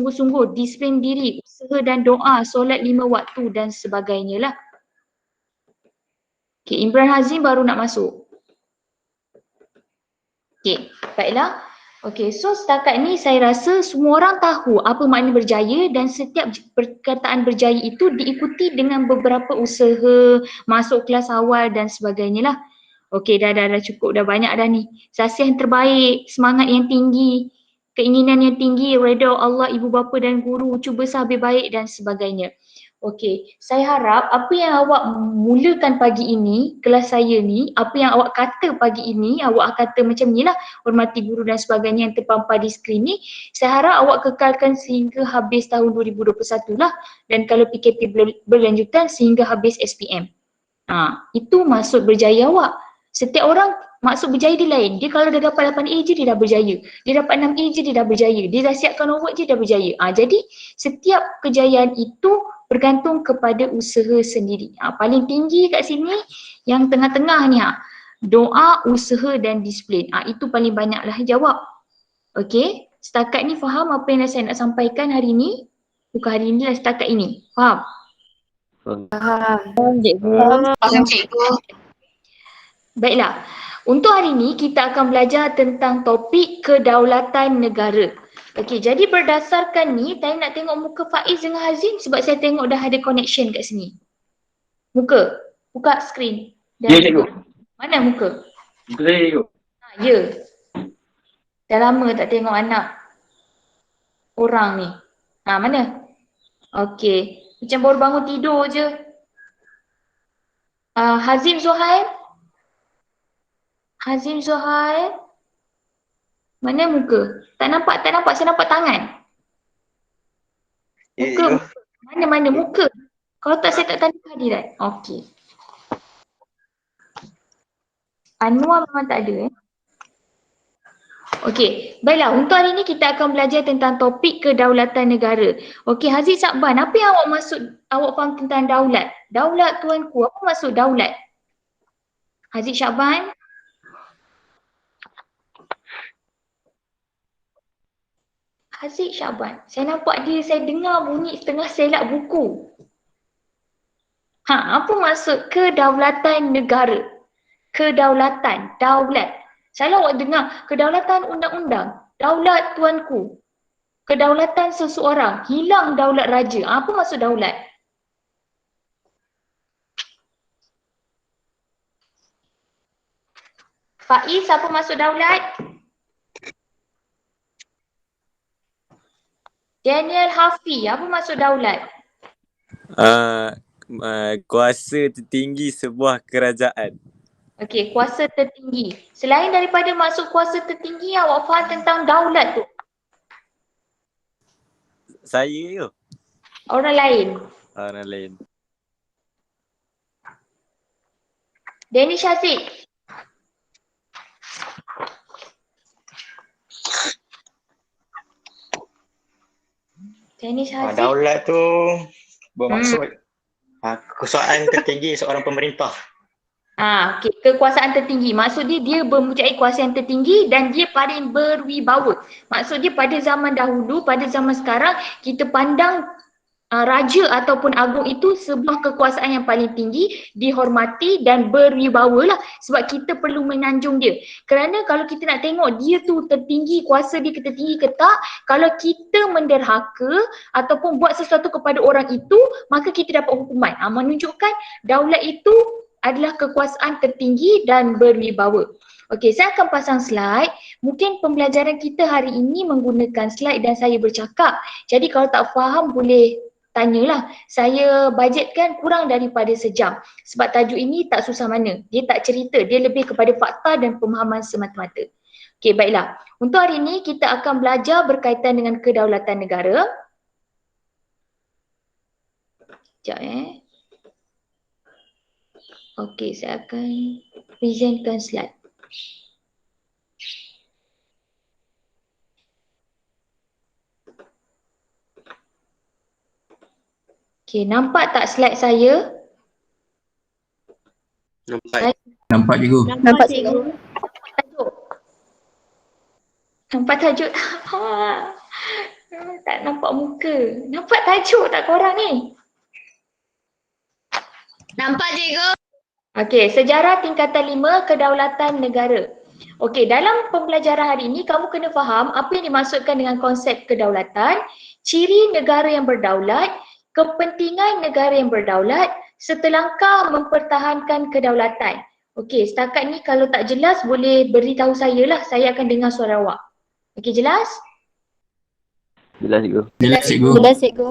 sungguh-sungguh, disiplin diri, usaha dan doa, solat 5 waktu dan sebagainya lah. Okay, Imran Hazim baru nak masuk. Okay, baiklah. Okay, so setakat ni saya rasa semua orang tahu apa makna berjaya dan setiap perkataan berjaya itu diikuti dengan beberapa usaha, masuk kelas awal dan sebagainya lah. Okay, dah cukup, dah banyak dah ni. Sasiah yang terbaik, semangat yang tinggi, keinginan yang tinggi, redha Allah, ibu bapa dan guru, cuba sahabat baik dan sebagainya. Okey, saya harap apa yang awak mulakan pagi ini, kelas saya ni, apa yang awak kata pagi ini, awak kata macam ni lah, hormati guru dan sebagainya yang terpampar di skrin ni, saya harap awak kekalkan sehingga habis tahun 2021 lah, dan kalau PKP berlanjutan sehingga habis SPM. Itu maksud berjaya awak. Setiap orang maksud berjaya dia lain. Dia kalau dah dapat 8A je dia dah berjaya. Dia dapat 6A je dia dah berjaya. Dia dah siapkan homework je dia dah berjaya. Jadi setiap kejayaan itu bergantung kepada usaha sendiri. Paling tinggi kat sini yang tengah-tengah ni doa, usaha dan disiplin. Itu paling banyaklah jawab. Okey, setakat ni faham apa yang saya nak sampaikan hari ni? Bukan hari ni lah, setakat ini. Faham? Faham, cikgu. Faham, cikgu. Baiklah, untuk hari ini kita akan belajar tentang topik kedaulatan negara. Okey, jadi berdasarkan ni, saya nak tengok muka Faiz dengan Hazim sebab saya tengok dah ada connection kat sini. Muka, buka skrin. Ya, cikgu. Mana muka? Muka saya, cikgu. Ya. Dah lama tak tengok anak orang ni. Mana? Okey, macam baru bangun tidur je. Hazim Zuhail? Hazim Zuhail? Mana muka? Tak nampak. Saya nampak tangan. Muka. Mana muka? Kalau tak saya tak tanda kehadiran. Okey. Anwar memang tak ada Okey. Baiklah, untuk hari ini kita akan belajar tentang topik kedaulatan negara. Okey, Haziq Sakban, apa yang awak faham tentang daulat? Daulat tuanku, apa maksud daulat? Haziq Sakban? Haziq Syakban. Saya nampak dia, saya dengar bunyi setengah selak buku. Apa maksud kedaulatan negara? Kedaulatan, daulat. Saya awak dengar kedaulatan undang-undang, daulat tuanku. Kedaulatan seseorang, hilang daulat raja. Apa maksud daulat? Faiz, apa maksud daulat? Daniel Hafi, apa maksud daulat? Kuasa tertinggi sebuah kerajaan. Okey, kuasa tertinggi. Selain daripada maksud kuasa tertinggi, awak faham tentang daulat tu? Saya ke? Orang lain. Orang lain. Danish Haziq. Danish Haziq. Daulat tu bermaksud kekuasaan tertinggi seorang pemerintah. Okay. Kekuasaan tertinggi. Maksud dia mempunyai kuasa yang tertinggi dan dia paling berwibawa. Maksud dia pada zaman dahulu, pada zaman sekarang, kita pandang raja ataupun agung itu sebuah kekuasaan yang paling tinggi, dihormati dan berwibawa lah. Sebab kita perlu menanjung dia. Kerana kalau kita nak tengok dia tu tertinggi, kuasa dia tertinggi ke tak, kalau kita menderhaka ataupun buat sesuatu kepada orang itu, maka kita dapat hukuman. Menunjukkan daulat itu adalah kekuasaan tertinggi dan berwibawa. Okey, saya akan pasang slide. Mungkin pembelajaran kita hari ini menggunakan slide dan saya bercakap. Jadi kalau tak faham boleh tanyalah. Saya bajetkan kurang daripada sejam. Sebab tajuk ini tak susah mana. Dia tak cerita, dia lebih kepada fakta dan pemahaman semata-mata. Okey, baiklah. Untuk hari ini kita akan belajar berkaitan dengan kedaulatan negara. Sekejap Okey, saya akan presentkan slide. Okey, nampak tak slide saya? Nampak. Nampak, cikgu. Nampak, cikgu. Nampak tajuk? Tak nampak muka. Nampak tajuk tak korang ni? Nampak cikgu? Okey, sejarah tingkatan 5 kedaulatan negara. Okey, dalam pembelajaran hari ini kamu kena faham apa yang dimaksudkan dengan konsep kedaulatan, ciri negara yang berdaulat, kepentingan negara yang berdaulat, setelangkah mempertahankan kedaulatan. Okey, setakat ni kalau tak jelas boleh beritahu saya lah, saya akan dengar suara awak. Okey, jelas? Jelas cikgu. Jelas cikgu. Jelas cikgu.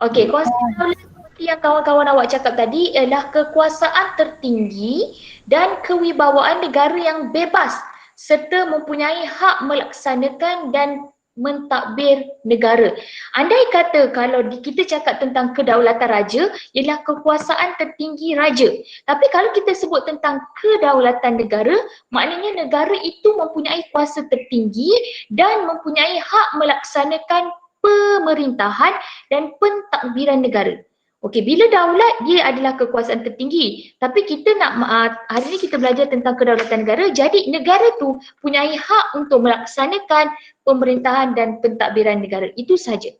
Okey, konsep kedaulatan seperti yang kawan-kawan awak cakap tadi ialah kekuasaan tertinggi dan kewibawaan negara yang bebas serta mempunyai hak melaksanakan dan mentadbir negara. Andai kata kalau kita cakap tentang kedaulatan raja ialah kekuasaan tertinggi raja. Tapi kalau kita sebut tentang kedaulatan negara, maknanya negara itu mempunyai kuasa tertinggi dan mempunyai hak melaksanakan pemerintahan dan pentadbiran negara. Okey, bila daulat dia adalah kekuasaan tertinggi. Tapi kita nak hari ni kita belajar tentang kedaulatan negara. Jadi negara tu punyai hak untuk melaksanakan pemerintahan dan pentadbiran negara. Itu saja.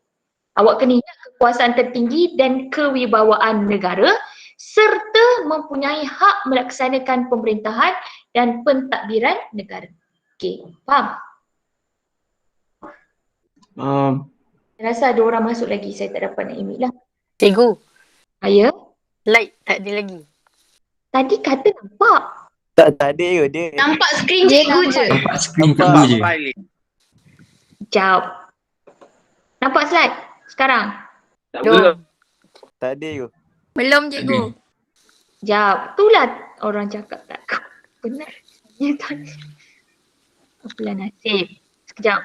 Awak kena ingat kekuasaan tertinggi dan kewibawaan negara serta mempunyai hak melaksanakan pemerintahan dan pentadbiran negara. Okey, faham? Saya rasa ada orang masuk lagi, saya tak dapat nak imit lah. Cikgu, Ya? light tak ada lagi. Tadi kata nampak. Tak ada cikgu dia. Nampak skrin cikgu je. Nampak skrin cikgu je. Jawab. Nampak slide sekarang? Belum. Tak ada cikgu. Belum cikgu. Jawab. Itulah orang cakap tak. Penat. Ya tak. Apalah nasib. Sekejap.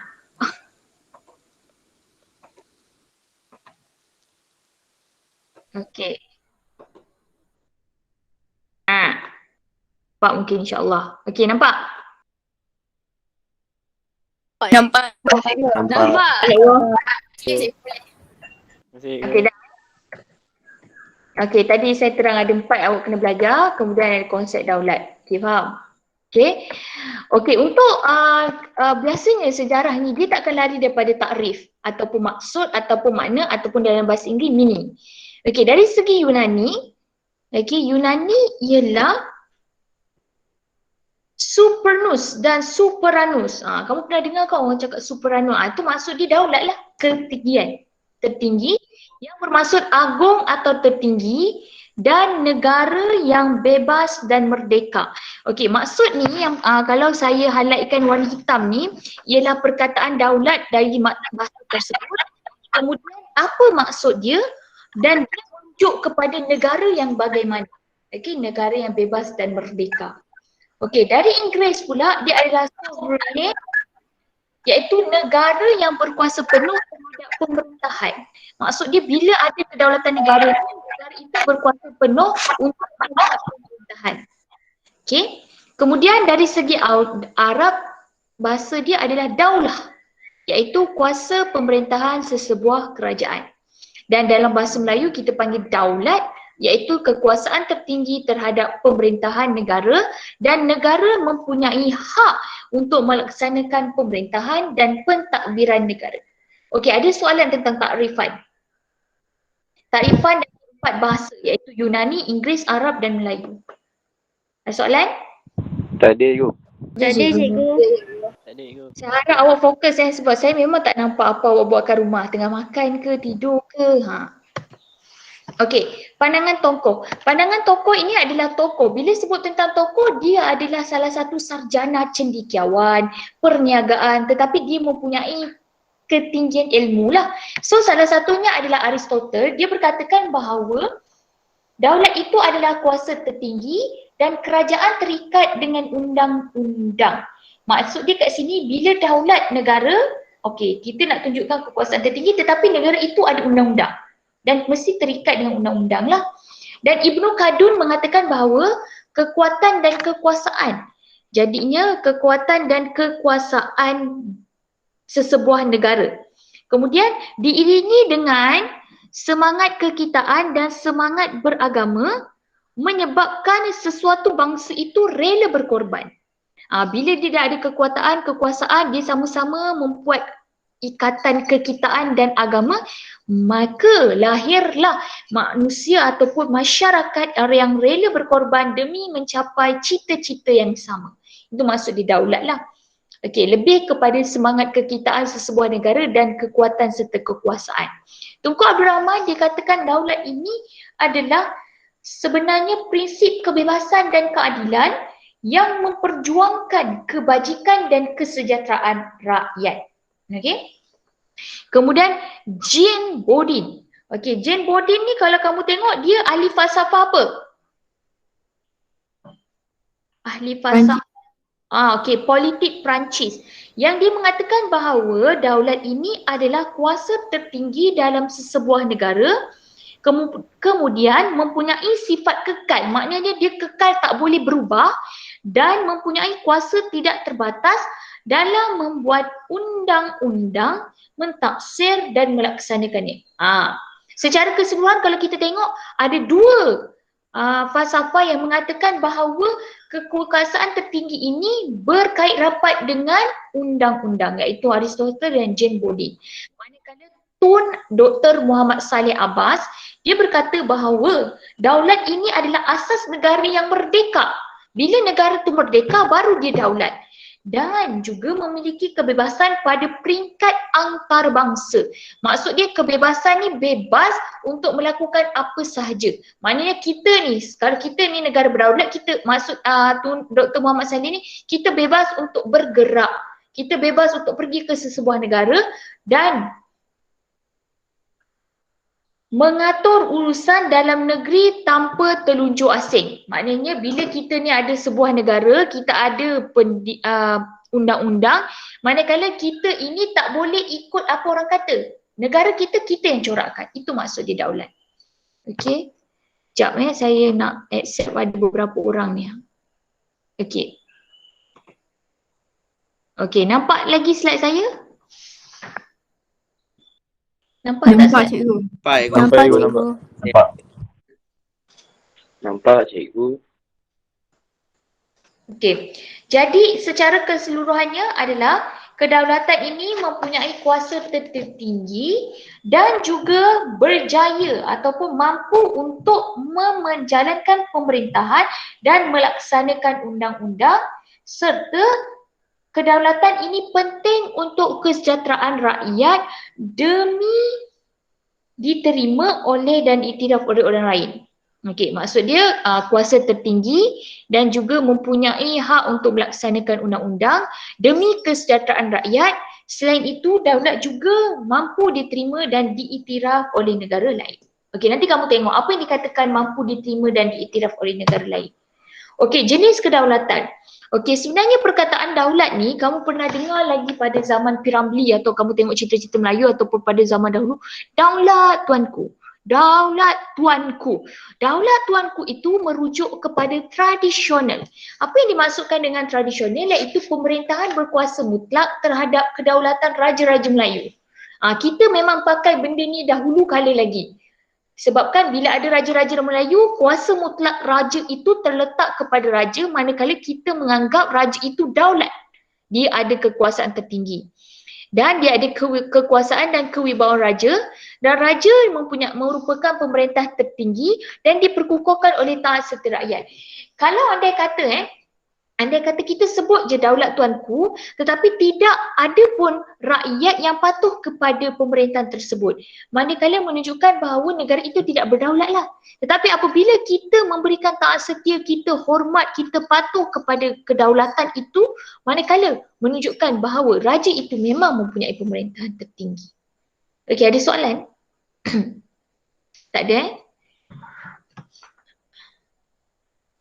Okey. Nampak mungkin insyaAllah. Okey, nampak? Nampak. Nampak. Okey, dah. Okey, tadi saya terang ada 4 awak kena belajar, kemudian ada konsep daulat. Okey, faham? Okey. Okey, untuk biasanya sejarah ni dia tak akan lari daripada takrif ataupun maksud ataupun makna ataupun dalam bahasa Inggeris meaning. Okey, dari segi Yunani, okey, Yunani ialah supernus dan superanus. Kamu pernah dengar kau orang cakap superanus? Itu maksud dia daulat lah, ketinggian. Tertinggi yang bermaksud agung atau tertinggi dan negara yang bebas dan merdeka. Okey, maksud ni yang kalau saya highlightkan warna hitam ni ialah perkataan daulat dari bahasa tersebut. Kemudian apa maksud dia dan dia menunjuk kepada negara yang bagaimana. Okey, negara yang bebas dan merdeka. Okey, dari Inggeris pula dia adalah sovereign, iaitu negara yang berkuasa penuh terhadap pemerintahan. Maksud dia bila ada kedaulatan negara itu berkuasa penuh untuk pemerintahan. Okey. Kemudian dari segi Arab, bahasa dia adalah daulah, iaitu kuasa pemerintahan sesebuah kerajaan. Dan dalam bahasa Melayu kita panggil daulat, iaitu kekuasaan tertinggi terhadap pemerintahan negara dan negara mempunyai hak untuk melaksanakan pemerintahan dan pentadbiran negara. Okey, ada soalan tentang takrifan. Takrifan dari 4 bahasa iaitu Yunani, Inggeris, Arab dan Melayu. Ada soalan? Tak ada cikgu. Tak ada cikgu. Tak ada cikgu. Saya harap awak fokus sebab saya memang tak nampak apa awak buat kat rumah. Tengah makan ke, tidur ke. Okey, pandangan tokoh. Pandangan tokoh ini adalah tokoh. Bila sebut tentang tokoh, dia adalah salah satu sarjana cendekiawan, perniagaan, tetapi dia mempunyai ketinggian ilmu lah. So salah satunya adalah Aristotle. Dia berkatakan bahawa daulat itu adalah kuasa tertinggi dan kerajaan terikat dengan undang-undang. Maksud dia kat sini bila daulat negara, okey, kita nak tunjukkan kekuasaan tertinggi tetapi negara itu ada undang-undang dan mesti terikat dengan undang-undang lah. Dan Ibnu Khaldun mengatakan bahawa kekuatan dan kekuasaan, jadinya kekuatan dan kekuasaan sesebuah negara. Kemudian diiringi dengan semangat kekitaan dan semangat beragama menyebabkan sesuatu bangsa itu rela berkorban. Bila dia dah ada kekuasaan, dia sama-sama membuat ikatan kekitaan dan agama, maka lahirlah manusia ataupun masyarakat yang rela berkorban demi mencapai cita-cita yang sama. Itu maksud di daulat lah. Okey, lebih kepada semangat kekitaan sesebuah negara dan kekuatan serta kekuasaan. Tunku Abdul Rahman dia katakan daulat ini adalah sebenarnya prinsip kebebasan dan keadilan yang memperjuangkan kebajikan dan kesejahteraan rakyat. Okey. Kemudian Jean Bodin. Okey, Jean Bodin ni kalau kamu tengok dia ahli falsafah apa? Ahli falsafah okey, politik Perancis. Yang dia mengatakan bahawa daulat ini adalah kuasa tertinggi dalam sesebuah negara, kemudian mempunyai sifat kekal. Maknanya dia kekal, tak boleh berubah dan mempunyai kuasa tidak terbatas dalam membuat undang-undang, mentaksir dan melaksanakannya. Secara keseluruhan kalau kita tengok ada dua falsafah yang mengatakan bahawa kekuasaan tertinggi ini berkait rapat dengan undang-undang, iaitu Aristotle dan Jean Bodin. Manakala Tun Dr. Muhammad Saleh Abbas, dia berkata bahawa daulat ini adalah asas negara yang merdeka. Bila negara itu merdeka, baru dia daulat. Dan juga memiliki kebebasan pada peringkat antarabangsa. Maksud dia kebebasan ni bebas untuk melakukan apa sahaja. Maknanya kita ni, kalau kita ni negara berdaulat, kita maksud Dr. Muhammad Saleh ni, kita bebas untuk bergerak. Kita bebas untuk pergi ke sesebuah negara dan mengatur urusan dalam negeri tanpa telunjuk asing. Maknanya bila kita ni ada sebuah negara, kita ada undang-undang, manakala kita ini tak boleh ikut apa orang kata. Negara kita, kita yang corakkan. Itu maksud dia daulat. Okey. Sekejap saya nak accept ada beberapa orang ni. Okey. Okey, nampak lagi slide saya? Nampak tak slide? Cikgu. Nampak cikgu. Nampak cikgu. Okey. Jadi secara keseluruhannya adalah kedaulatan ini mempunyai kuasa tertinggi dan juga berjaya ataupun mampu untuk menjalankan pemerintahan dan melaksanakan undang-undang, serta kedaulatan ini penting untuk kesejahteraan rakyat demi diterima oleh dan diiktiraf oleh orang lain. Okey, maksud dia kuasa tertinggi dan juga mempunyai hak untuk melaksanakan undang-undang demi kesejahteraan rakyat. Selain itu, daulat juga mampu diterima dan diiktiraf oleh negara lain. Okey, nanti kamu tengok apa yang dikatakan mampu diterima dan diiktiraf oleh negara lain. Okey, jenis kedaulatan. Okey, sebenarnya perkataan daulat ni kamu pernah dengar lagi pada zaman Piramli atau kamu tengok cerita-cerita Melayu ataupun pada zaman dahulu. Daulat tuanku. Daulat tuanku. Daulat tuanku itu merujuk kepada tradisional. Apa yang dimaksudkan dengan tradisional iaitu pemerintahan berkuasa mutlak terhadap kedaulatan raja-raja Melayu. Kita memang pakai benda ni dahulu kala lagi. Sebabkan bila ada raja-raja Melayu, kuasa mutlak raja itu terletak kepada raja, manakala kita menganggap raja itu daulat. Dia ada kekuasaan tertinggi. Dan dia ada kekuasaan dan kewibawaan raja, dan raja merupakan pemerintah tertinggi dan diperkukuhkan oleh taat serta rakyat. Kalau andai kata kita sebut je daulat tuanku, tetapi tidak ada pun rakyat yang patuh kepada pemerintahan tersebut, manakala menunjukkan bahawa negara itu tidak berdaulat lah. Tetapi apabila kita memberikan taat setia, kita hormat, kita patuh kepada kedaulatan itu, manakala menunjukkan bahawa raja itu memang mempunyai pemerintahan tertinggi. Okey, ada soalan? Tak ada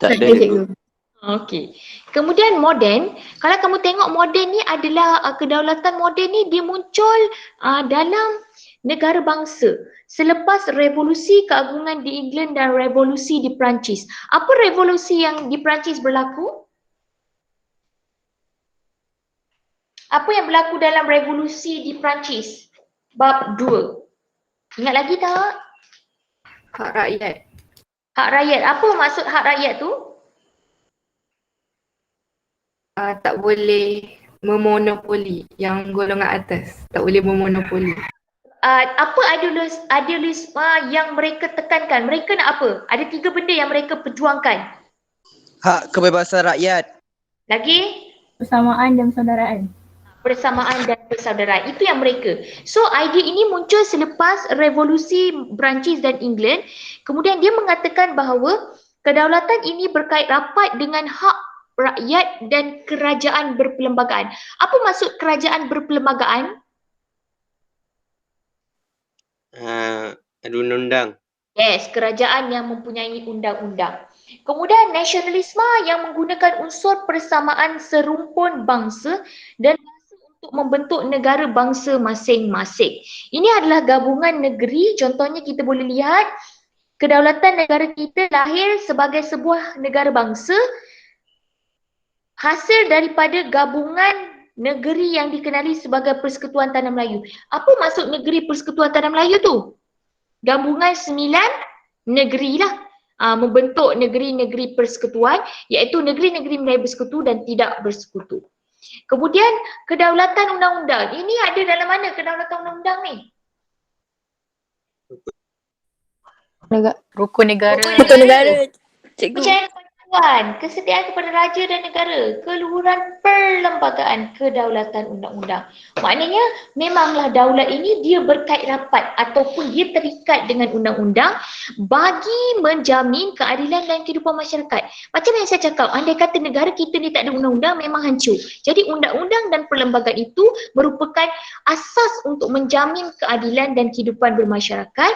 Tak ada cikgu. Okey. Kemudian moden, kalau kamu tengok moden ni adalah kedaulatan moden ni dia muncul dalam negara bangsa selepas revolusi keagungan di England dan revolusi di Perancis. Apa revolusi yang di Perancis berlaku? Apa yang berlaku dalam revolusi di Perancis? Bab 2. Ingat lagi tak? Hak rakyat. Hak rakyat. Apa maksud hak rakyat tu? Tak boleh memonopoli yang golongan atas. Tak boleh memonopoli. Apa idealisme yang mereka tekankan? Mereka nak apa? Ada 3 benda yang mereka perjuangkan. Hak kebebasan rakyat. Lagi? Persamaan dan persaudaraan. Persamaan dan persaudaraan. Itu yang mereka. So idea ini muncul selepas revolusi Perancis dan England. Kemudian dia mengatakan bahawa kedaulatan ini berkait rapat dengan hak rakyat dan kerajaan berperlembagaan. Apa maksud kerajaan berperlembagaan? Ada undang-undang. Yes, kerajaan yang mempunyai undang-undang. Kemudian nasionalisme yang menggunakan unsur persamaan serumpun bangsa dan bangsa untuk membentuk negara bangsa masing-masing. Ini adalah gabungan negeri. Contohnya kita boleh lihat kedaulatan negara kita lahir sebagai sebuah negara bangsa hasil daripada gabungan negeri yang dikenali sebagai Persekutuan Tanah Melayu. Apa maksud negeri Persekutuan Tanah Melayu tu? Gabungan 9 negeri lah. Membentuk negeri-negeri persekutuan, iaitu negeri-negeri Melayu bersekutu dan tidak bersekutu. Kemudian kedaulatan undang-undang. Ini ada dalam mana kedaulatan undang-undang ni? Rukun negara. Rukun negara. Cikgu. Percayaan kepada Tuan, kesetiaan kepada raja dan negara, keluhuran perlembagaan, kedaulatan undang-undang. Maknanya memanglah daulat ini dia berkait rapat ataupun dia terikat dengan undang-undang bagi menjamin keadilan dan kehidupan masyarakat. Macam yang saya cakap, andai kata negara kita ni tak ada undang-undang memang hancur. Jadi undang-undang dan perlembagaan itu merupakan asas untuk menjamin keadilan dan kehidupan bermasyarakat.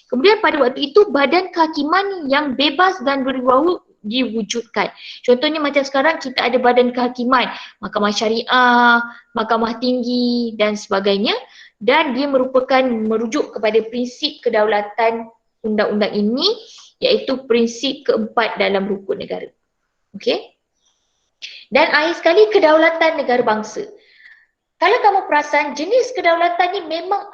Kemudian pada waktu itu badan kehakiman yang bebas dan berwibawa diwujudkan. Contohnya macam sekarang kita ada badan kehakiman, Mahkamah Syariah, Mahkamah Tinggi dan sebagainya, dan dia merupakan merujuk kepada prinsip kedaulatan undang-undang ini, iaitu prinsip keempat dalam rukun negara. Okey? Dan akhir sekali kedaulatan negara bangsa. Kalau kamu perasan, jenis kedaulatan ni memang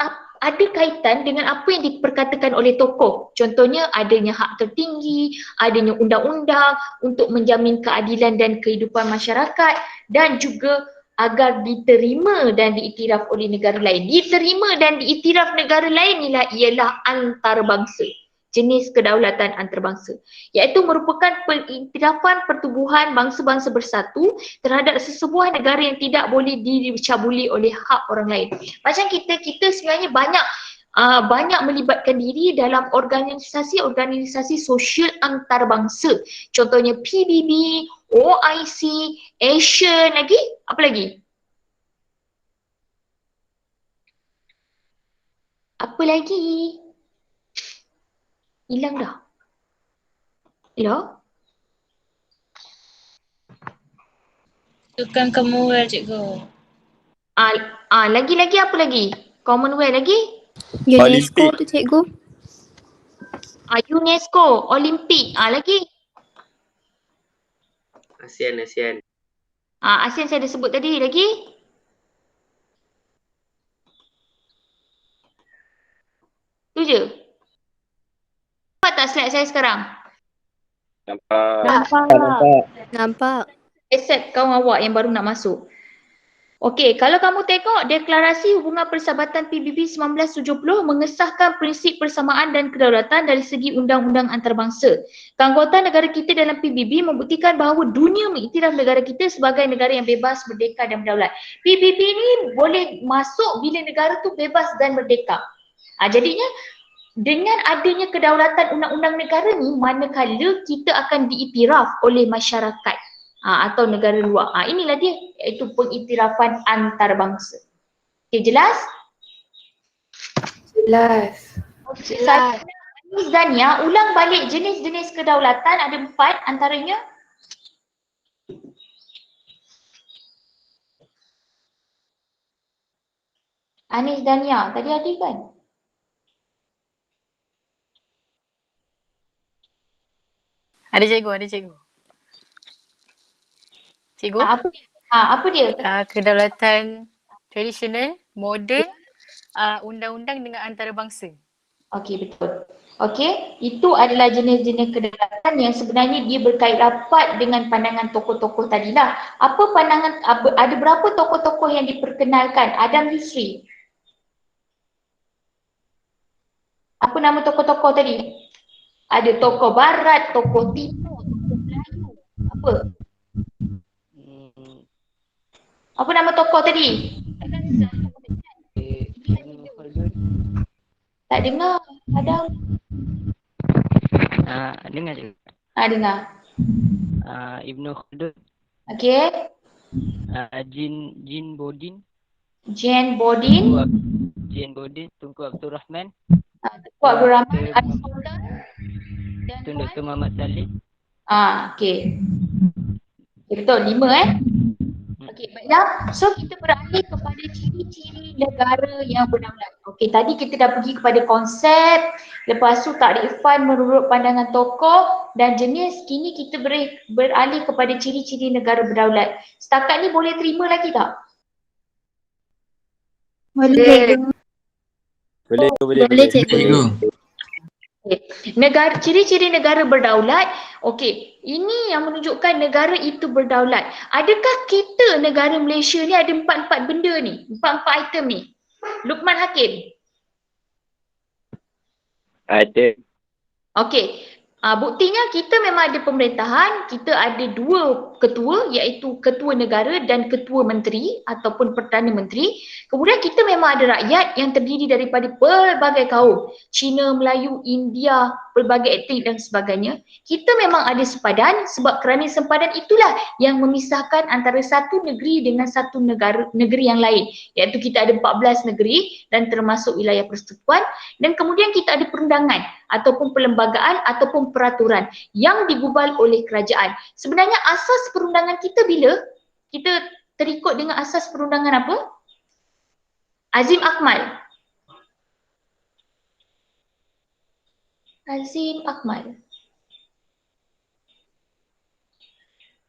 ada kaitan dengan apa yang diperkatakan oleh tokoh. Contohnya adanya hak tertinggi, adanya undang-undang untuk menjamin keadilan dan kehidupan masyarakat dan juga agar diterima dan diiktiraf oleh negara lain. Diterima dan diiktiraf negara lain ialah antarabangsa. Jenis kedaulatan antarabangsa, iaitu merupakan pengiktirafan pertubuhan bangsa-bangsa bersatu terhadap sesebuah negara yang tidak boleh dicabuli oleh hak orang lain. Macam kita sebenarnya banyak melibatkan diri dalam organisasi sosial antarabangsa. Contohnya PBB, OIC, Asian lagi, apa lagi? Apa lagi? Hilang dah. Hello? Tukang Commonwealth, cikgu. Lagi apa lagi? Commonwealth lagi? UNESCO tu cikgu. UNESCO, Olimpik. Lagi? ASEAN. ASEAN saya dah sebut tadi. Lagi? Tu je. Nampak tak slide saya sekarang? Nampak. Except kawan awak yang baru nak masuk. Okey, kalau kamu tengok deklarasi hubungan persahabatan PBB 1970 mengesahkan prinsip persamaan dan kedaulatan dari segi undang-undang antarabangsa. Keanggotaan negara kita dalam PBB membuktikan bahawa dunia mengiktiraf negara kita sebagai negara yang bebas, merdeka dan berdaulat. PBB ni boleh masuk bila negara tu bebas dan merdeka. Jadinya dengan adanya kedaulatan undang-undang negara ni, manakala kita akan diiktiraf oleh masyarakat atau negara luar. Inilah dia, iaitu pengiktirafan antarabangsa. Okay, jelas? Jelas. Anis Dania, ulang balik jenis-jenis kedaulatan, ada 4 antaranya. Anis Dania, tadi ada kan? Ada cikgu. Cikgu? Apa dia? Kedaulatan tradisional, moden, undang-undang dengan antarabangsa. Okey, betul. Okey, itu adalah jenis-jenis kedaulatan yang sebenarnya dia berkait rapat dengan pandangan tokoh-tokoh tadilah. Apa pandangan, ada berapa tokoh-tokoh yang diperkenalkan? Adam Yusri. Apa nama tokoh-tokoh tadi? Ada tokoh barat, tokoh timur, tokoh Melayu. Apa? Apa nama tokoh tadi? Tak dengar, Adam. Dengar je. Dengar. Ibnu Khaldun, Okey. Jin Bodin, Jane Bodin. Tunku Abdul Rahman, Tunku Abdul Rahman, Adi Sultan. Dan Tun Dr. Muhammad Saleh. Okey. Betul, 5 Okey, baiklah. So kita beralih kepada ciri-ciri negara yang berdaulat. Okey, tadi kita dah pergi kepada konsep, lepas tu takrifan menurut pandangan tokoh dan jenis. Kini kita beralih kepada ciri-ciri negara berdaulat. Setakat ni boleh terima lagi tak? Boleh. Boleh cikgu. Ciri-ciri negara berdaulat. Okey, ini yang menunjukkan negara itu berdaulat. Adakah kita negara Malaysia ni ada 4 benda ni? 4 item ni? Luqman Hakim. Ada. Okey. Buktinya kita memang ada pemerintahan, kita ada 2 ketua iaitu ketua negara dan ketua menteri ataupun Perdana Menteri. Kemudian kita memang ada rakyat yang terdiri daripada pelbagai kaum, Cina, Melayu, India, pelbagai etnik dan sebagainya. Kita memang ada sempadan sebab kerana sempadan itulah yang memisahkan antara satu negeri dengan satu negeri yang lain. Iaitu kita ada 14 negeri dan termasuk wilayah persekutuan, dan kemudian kita ada perundangan ataupun perlembagaan ataupun peraturan yang digubal oleh kerajaan. Sebenarnya asas perundangan kita bila? Kita terikut dengan asas perundangan apa? Azim Akmal. Azim Akmal.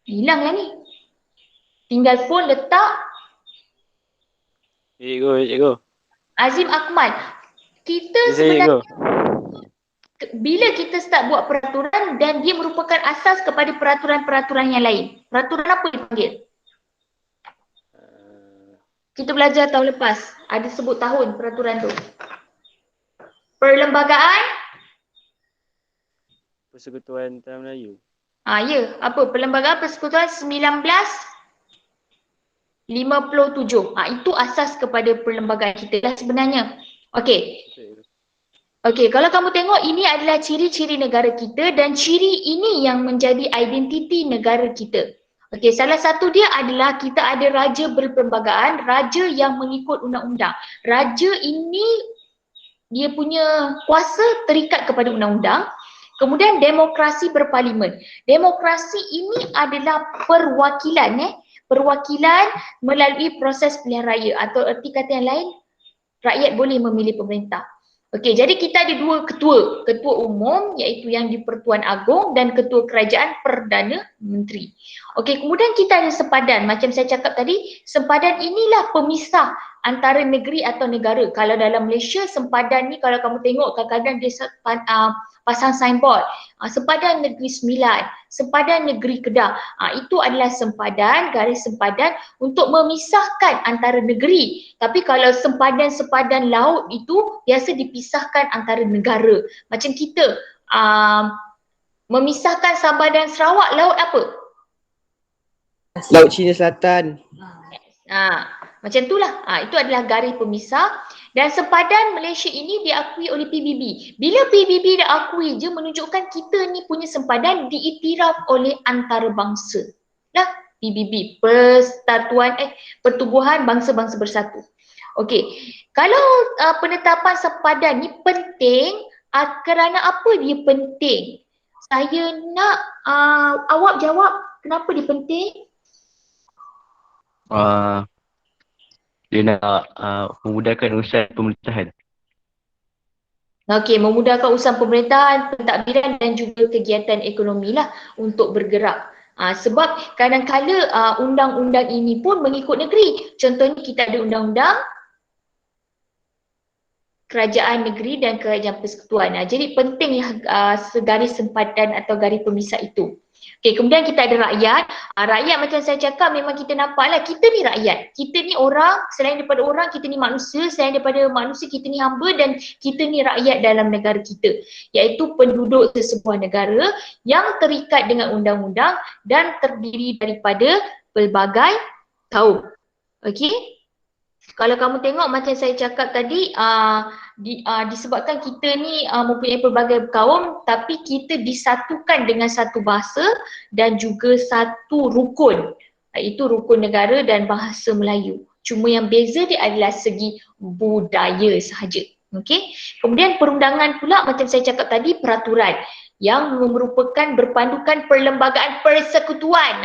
Hilanglah ni. Tinggal phone letak. Cikgu. Azim Akmal. Kita sebenarnya bila kita start buat peraturan dan dia merupakan asas kepada peraturan-peraturan yang lain. Peraturan apa dipanggil? Kita belajar tahun lepas. Ada sebut tahun peraturan tu. Perlembagaan? Persekutuan Tanah Melayu. Ya. Apa? Perlembagaan Persekutuan 1957. Itu asas kepada perlembagaan kita lah sebenarnya. Okey. Okey, kalau kamu tengok ini adalah ciri-ciri negara kita dan ciri ini yang menjadi identiti negara kita. Okey, salah satu dia adalah kita ada raja berperlembagaan, raja yang mengikut undang-undang. Raja ini dia punya kuasa terikat kepada undang-undang. Kemudian demokrasi berparlimen. Demokrasi ini adalah perwakilan perwakilan melalui proses pilihan raya atau erti kata yang lain, rakyat boleh memilih pemerintah. Okey, jadi kita ada 2 ketua. Ketua umum iaitu yang di Pertuan Agong dan ketua kerajaan Perdana Menteri. Okey, kemudian kita ada sempadan. Macam saya cakap tadi, sempadan inilah pemisah antara negeri atau negara. Kalau dalam Malaysia, sempadan ni kalau kamu tengok kadang-kadang dia pasang signboard. Sempadan Negeri Sembilan, sempadan Negeri Kedah. Itu adalah sempadan, garis sempadan untuk memisahkan antara negeri. Tapi kalau sempadan-sempadan laut itu biasa dipisahkan antara negara. Macam kita memisahkan Sabah dan Sarawak, laut apa? Laut Cina Selatan. Macam itulah. Itu adalah garis pemisah. Dan sempadan Malaysia ini diakui oleh PBB. Bila PBB dah akui je menunjukkan kita ni punya sempadan diiktiraf oleh antarabangsa. Lah, PBB, Pertubuhan Bangsa-Bangsa Bersatu. Okey. Kalau penetapan sempadan ni penting, kerana apa dia penting? Saya nak awak jawab kenapa dia penting? Dia nak memudahkan urusan pemerintahan. Okey, memudahkan urusan pemerintahan, pentadbiran dan juga kegiatan ekonomi lah untuk bergerak. Sebab kadang-kala undang-undang ini pun mengikut negeri. Contohnya kita ada undang-undang kerajaan negeri dan kerajaan persekutuan. Jadi pentinglah segaris sempadan atau garis pemisah itu. Okey, kemudian kita ada rakyat. Rakyat macam saya cakap memang kita nampaklah kita ni rakyat. Kita ni orang, selain daripada orang kita ni manusia, selain daripada manusia kita ni hamba dan kita ni rakyat dalam negara kita. Iaitu penduduk sesebuah negara yang terikat dengan undang-undang dan terdiri daripada pelbagai kaum. Okey? Kalau kamu tengok macam saya cakap tadi, disebabkan kita ni mempunyai pelbagai kaum tapi kita disatukan dengan satu bahasa dan juga satu rukun, iaitu rukun negara dan bahasa Melayu. Cuma yang beza dia adalah segi budaya sahaja. Okey. Kemudian perundangan pula macam saya cakap tadi, peraturan yang merupakan berpandukan Perlembagaan Persekutuan.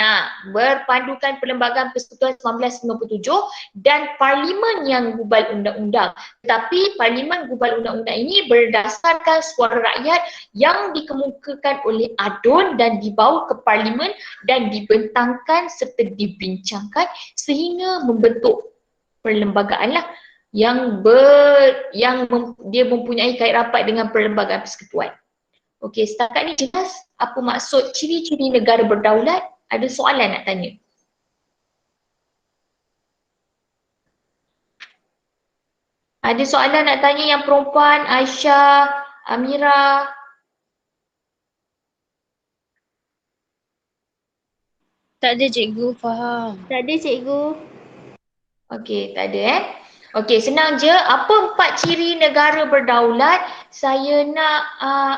Berpandukan Perlembagaan Persekutuan 1957 dan Parlimen yang gubal undang-undang. Tetapi Parlimen gubal undang-undang ini berdasarkan suara rakyat yang dikemukakan oleh ADUN dan dibawa ke Parlimen dan dibentangkan serta dibincangkan sehingga membentuk perlembagaan lah yang dia mempunyai kait rapat dengan Perlembagaan Persekutuan. Okey, setakat ni jelas apa maksud ciri-ciri negara berdaulat? Ada soalan nak tanya? Ada soalan nak tanya yang perempuan, Aisyah, Amira? Tak ada cikgu, faham. Tak ada cikgu. Okey, tak ada Okey, senang je. Apa 4 ciri negara berdaulat? Saya nak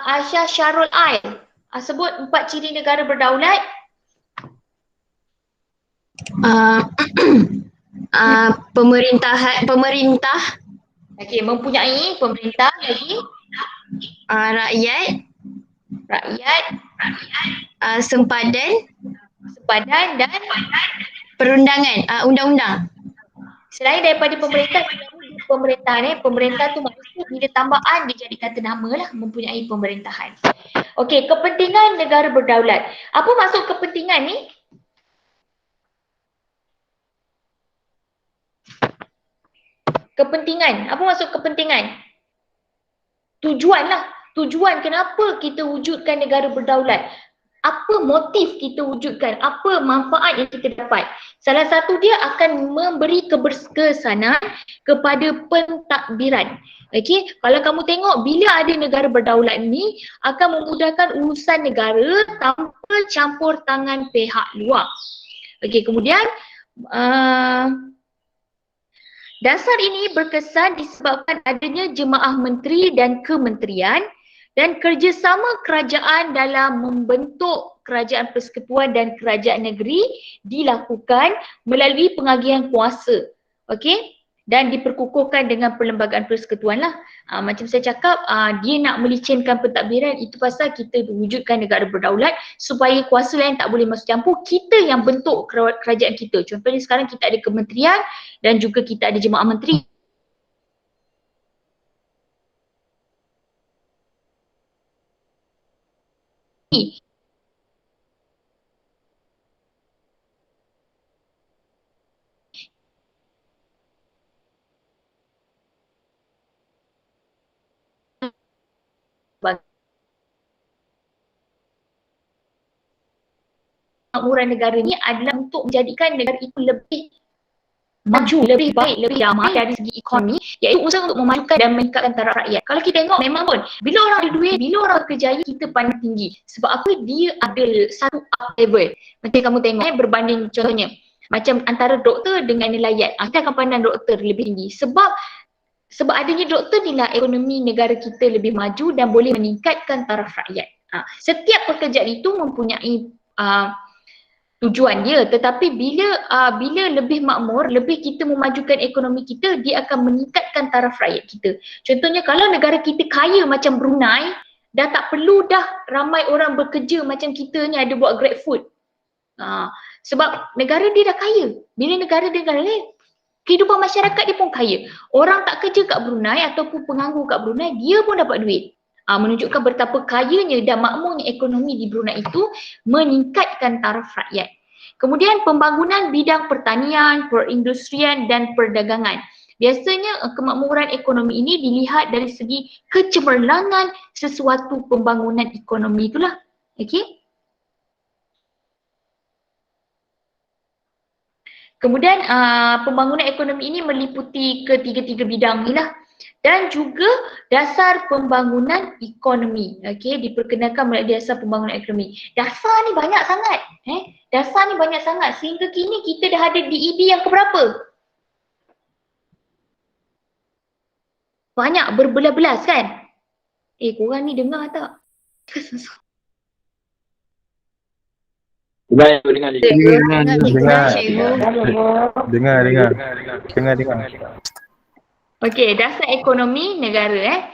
Aisyah Syarul Ain. Sebut 4 ciri negara berdaulat. Pemerintah, Okey, mempunyai pemerintah lagi. rakyat, sempadan dan perundangan, undang-undang. selain daripada pemerintah, pemerintah tu maksudnya bila tambahan dia jadi kata nama lah, mempunyai pemerintahan. Okey, kepentingan negara berdaulat. Apa maksud kepentingan ni? Kepentingan. Apa maksud kepentingan? Tujuan lah. Tujuan kenapa kita wujudkan negara berdaulat. Apa motif kita wujudkan, apa manfaat yang kita dapat. Salah satu dia akan memberi keberkesanan kepada pentadbiran. Okey, kalau kamu tengok bila ada negara berdaulat ni akan memudahkan urusan negara tanpa campur tangan pihak luar. Okey, kemudian dasar ini berkesan disebabkan adanya jemaah menteri dan kementerian dan kerjasama kerajaan dalam membentuk kerajaan persekutuan dan kerajaan negeri dilakukan melalui pengagihan kuasa. Okey? Dan diperkukuhkan dengan Perlembagaan Persekutuan lah. Macam saya cakap, dia nak melicinkan pentadbiran, itu pasal kita wujudkan negara berdaulat supaya kuasa lain tak boleh masuk campur, kita yang bentuk kerajaan kita. Contohnya sekarang kita ada kementerian dan juga kita ada jemaah menteri. Makmuran negara ni adalah untuk menjadikan negara itu lebih maju, lebih baik, lebih damai dari segi ekonomi, iaitu usaha untuk memajukan dan meningkatkan taraf rakyat. Kalau kita tengok memang pun bila orang ada duit, bila orang berkejaya, kita pandang tinggi. Sebab apa? Dia ada satu up level. Macam kamu tengok berbanding contohnya macam antara doktor dengan nelayan, kita akan pandang doktor lebih tinggi. Sebab adanya doktor ni lah ekonomi negara kita lebih maju dan boleh meningkatkan taraf rakyat. Setiap pekerjaan itu mempunyai tujuan dia, tetapi bila lebih makmur, lebih kita memajukan ekonomi kita, dia akan meningkatkan taraf rakyat kita. Contohnya kalau negara kita kaya macam Brunei, dah tak perlu dah ramai orang bekerja macam kita ni ada buat Grab food. Sebab negara dia dah kaya. Bila negara dia kaya, kehidupan masyarakat dia pun kaya. Orang tak kerja kat Brunei ataupun penganggur kat Brunei, dia pun dapat duit. Menunjukkan betapa kayanya dan makmurnya ekonomi di Brunei itu meningkatkan taraf rakyat. Kemudian pembangunan bidang pertanian, perindustrian dan perdagangan. Biasanya kemakmuran ekonomi ini dilihat dari segi kecemerlangan sesuatu pembangunan ekonomi itulah. Okey. Kemudian pembangunan ekonomi ini meliputi ketiga-tiga bidang ni lah. Dan juga dasar pembangunan ekonomi. Okey, diperkenalkan melalui dasar pembangunan ekonomi. Dasar ni banyak sangat. Dasar ni banyak sangat sehingga kini kita dah ada DEB yang keberapa? Banyak, berbelas-belas kan? Korang ni dengar tak? Dengar cikgu. Cikgu. Okey, dasar ekonomi negara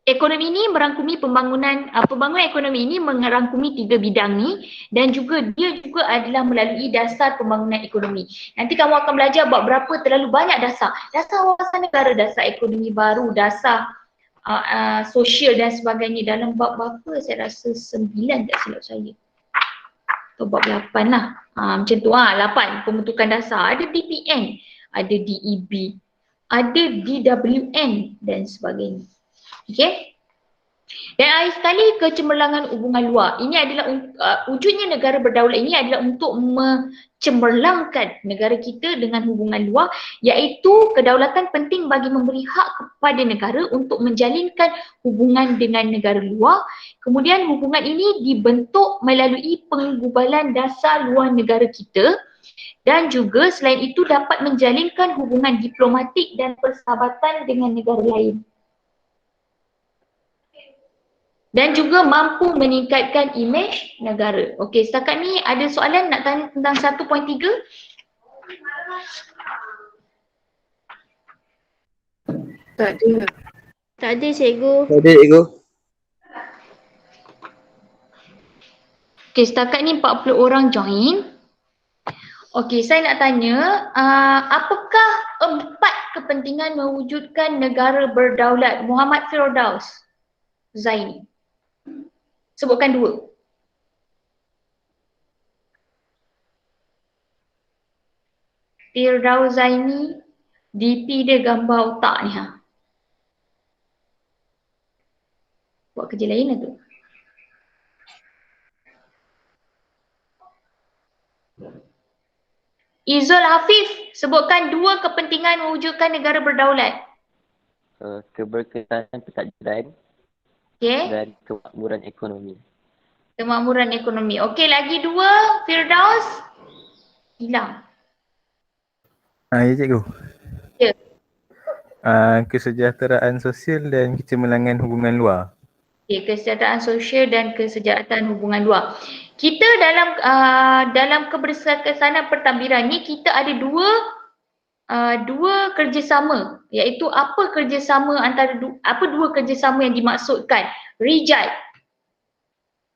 ekonomi ini merangkumi pembangunan ekonomi ini merangkumi tiga bidang ni dan juga dia juga adalah melalui dasar pembangunan ekonomi. Nanti kamu akan belajar berapa terlalu banyak dasar. Dasar wawasan negara, dasar ekonomi baru, dasar sosial dan sebagainya. Dalam bab berapa? Saya rasa 9 tak silap saya. Atau bab 8 lah. Macam tu 8 pembentukan dasar. Ada DPN, ada DEB, ada DWN dan sebagainya. Okey. Dan akhir sekali kecemerlangan hubungan luar. Ini adalah wujudnya negara berdaulat ini adalah untuk mencemerlangkan negara kita dengan hubungan luar, iaitu kedaulatan penting bagi memberi hak kepada negara untuk menjalinkan hubungan dengan negara luar. Kemudian hubungan ini dibentuk melalui penggubalan dasar luar negara kita dan juga selain itu dapat menjalinkan hubungan diplomatik dan persahabatan dengan negara lain. Dan juga mampu meningkatkan imej negara. Okey, setakat ni ada soalan nak tanya tentang 1.3? Tak ada. Tak ada cikgu. Okey, setakat ni 40 orang join. Okey, saya nak tanya, apakah 4 kepentingan mewujudkan negara berdaulat? Muhammad Firdaus Zaini. Sebutkan 2. Firdaus Zaini, DP dia gambar otak ni Buat kerja lain lah tu. Izul Hafif, sebutkan 2 kepentingan mewujudkan negara berdaulat. Keberkaitan pentakdiran dan kemakmuran ekonomi. Kemakmuran ekonomi. Okey, lagi 2, Firdaus. Hilang. Ya cikgu. Ya. Kesejahteraan sosial dan kecemerlangan hubungan luar. Okey, kesejahteraan sosial dan kesejahteraan hubungan luar. Kita dalam kebersamaan pentadbiran ni kita ada dua kerjasama, iaitu apa kerjasama antara dua kerjasama yang dimaksudkan? Rijal.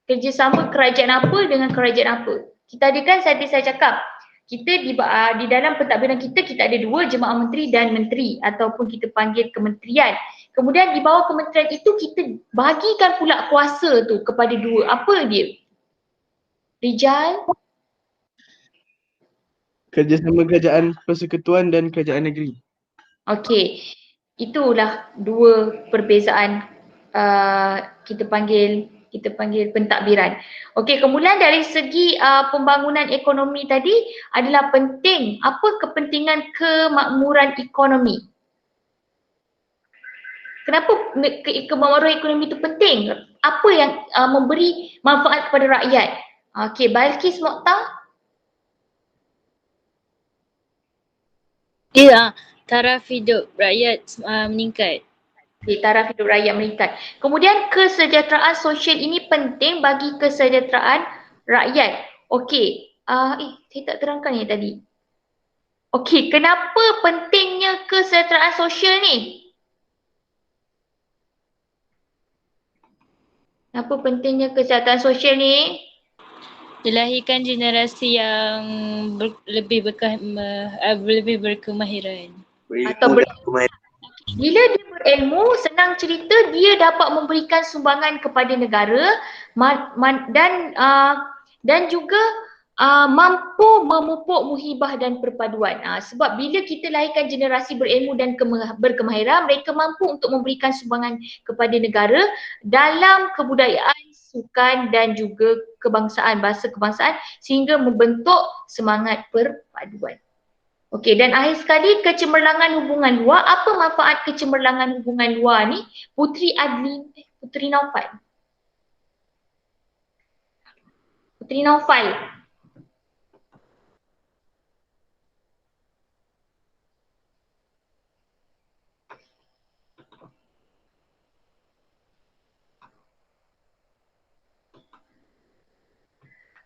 Kerjasama kerajaan apa dengan kerajaan apa? Kita ada kan tadi saya cakap, kita di dalam pentadbiran kita ada 2, jemaah menteri dan menteri ataupun kita panggil kementerian. Kemudian di bawah kementerian itu kita bagikan pula kuasa tu kepada 2. Apa dia? Rijal. Kerjasama kerajaan persekutuan dan kerajaan negeri. Okey, itulah 2 perbezaan kita panggil pentadbiran. Okey, kemudian dari segi pembangunan ekonomi tadi adalah penting. Apa kepentingan kemakmuran ekonomi? Kenapa kemakmuran ekonomi itu penting? Apa yang memberi manfaat kepada rakyat? Okey, Balkis Mokhtar. Ya, taraf hidup rakyat meningkat. Okay, taraf hidup rakyat meningkat. Kemudian kesejahteraan sosial ini penting bagi kesejahteraan rakyat. Okey, saya tak terangkan ni tadi. Okey, kenapa pentingnya kesejahteraan sosial ni? Kenapa pentingnya kesejahteraan sosial ni? Dilahirkan generasi yang lebih berkemahiran. Bila dia berilmu, senang cerita dia dapat memberikan sumbangan kepada negara dan juga mampu memupuk muhibah dan perpaduan. Sebab bila kita lahirkan generasi berilmu dan berkemahiran, mereka mampu untuk memberikan sumbangan kepada negara dalam kebudayaan, sukan dan juga kebangsaan, bahasa kebangsaan sehingga membentuk semangat perpaduan. Okey, dan akhir sekali kecemerlangan hubungan luar. Apa manfaat kecemerlangan hubungan luar ni? Putri Naufal. Putri Naufal.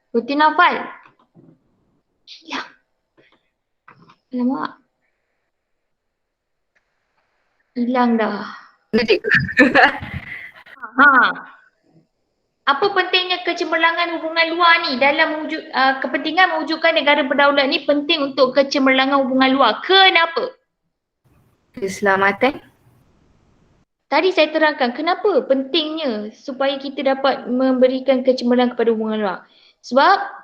Putri Naufal. Hilang. Alamak. Hilang dah. Apa pentingnya kecemerlangan hubungan luar ni dalam kepentingan mewujudkan negara berdaulat ni penting untuk kecemerlangan hubungan luar. Kenapa? Keselamatan. Tadi saya terangkan kenapa pentingnya supaya kita dapat memberikan kecemerlangan kepada hubungan luar. Sebab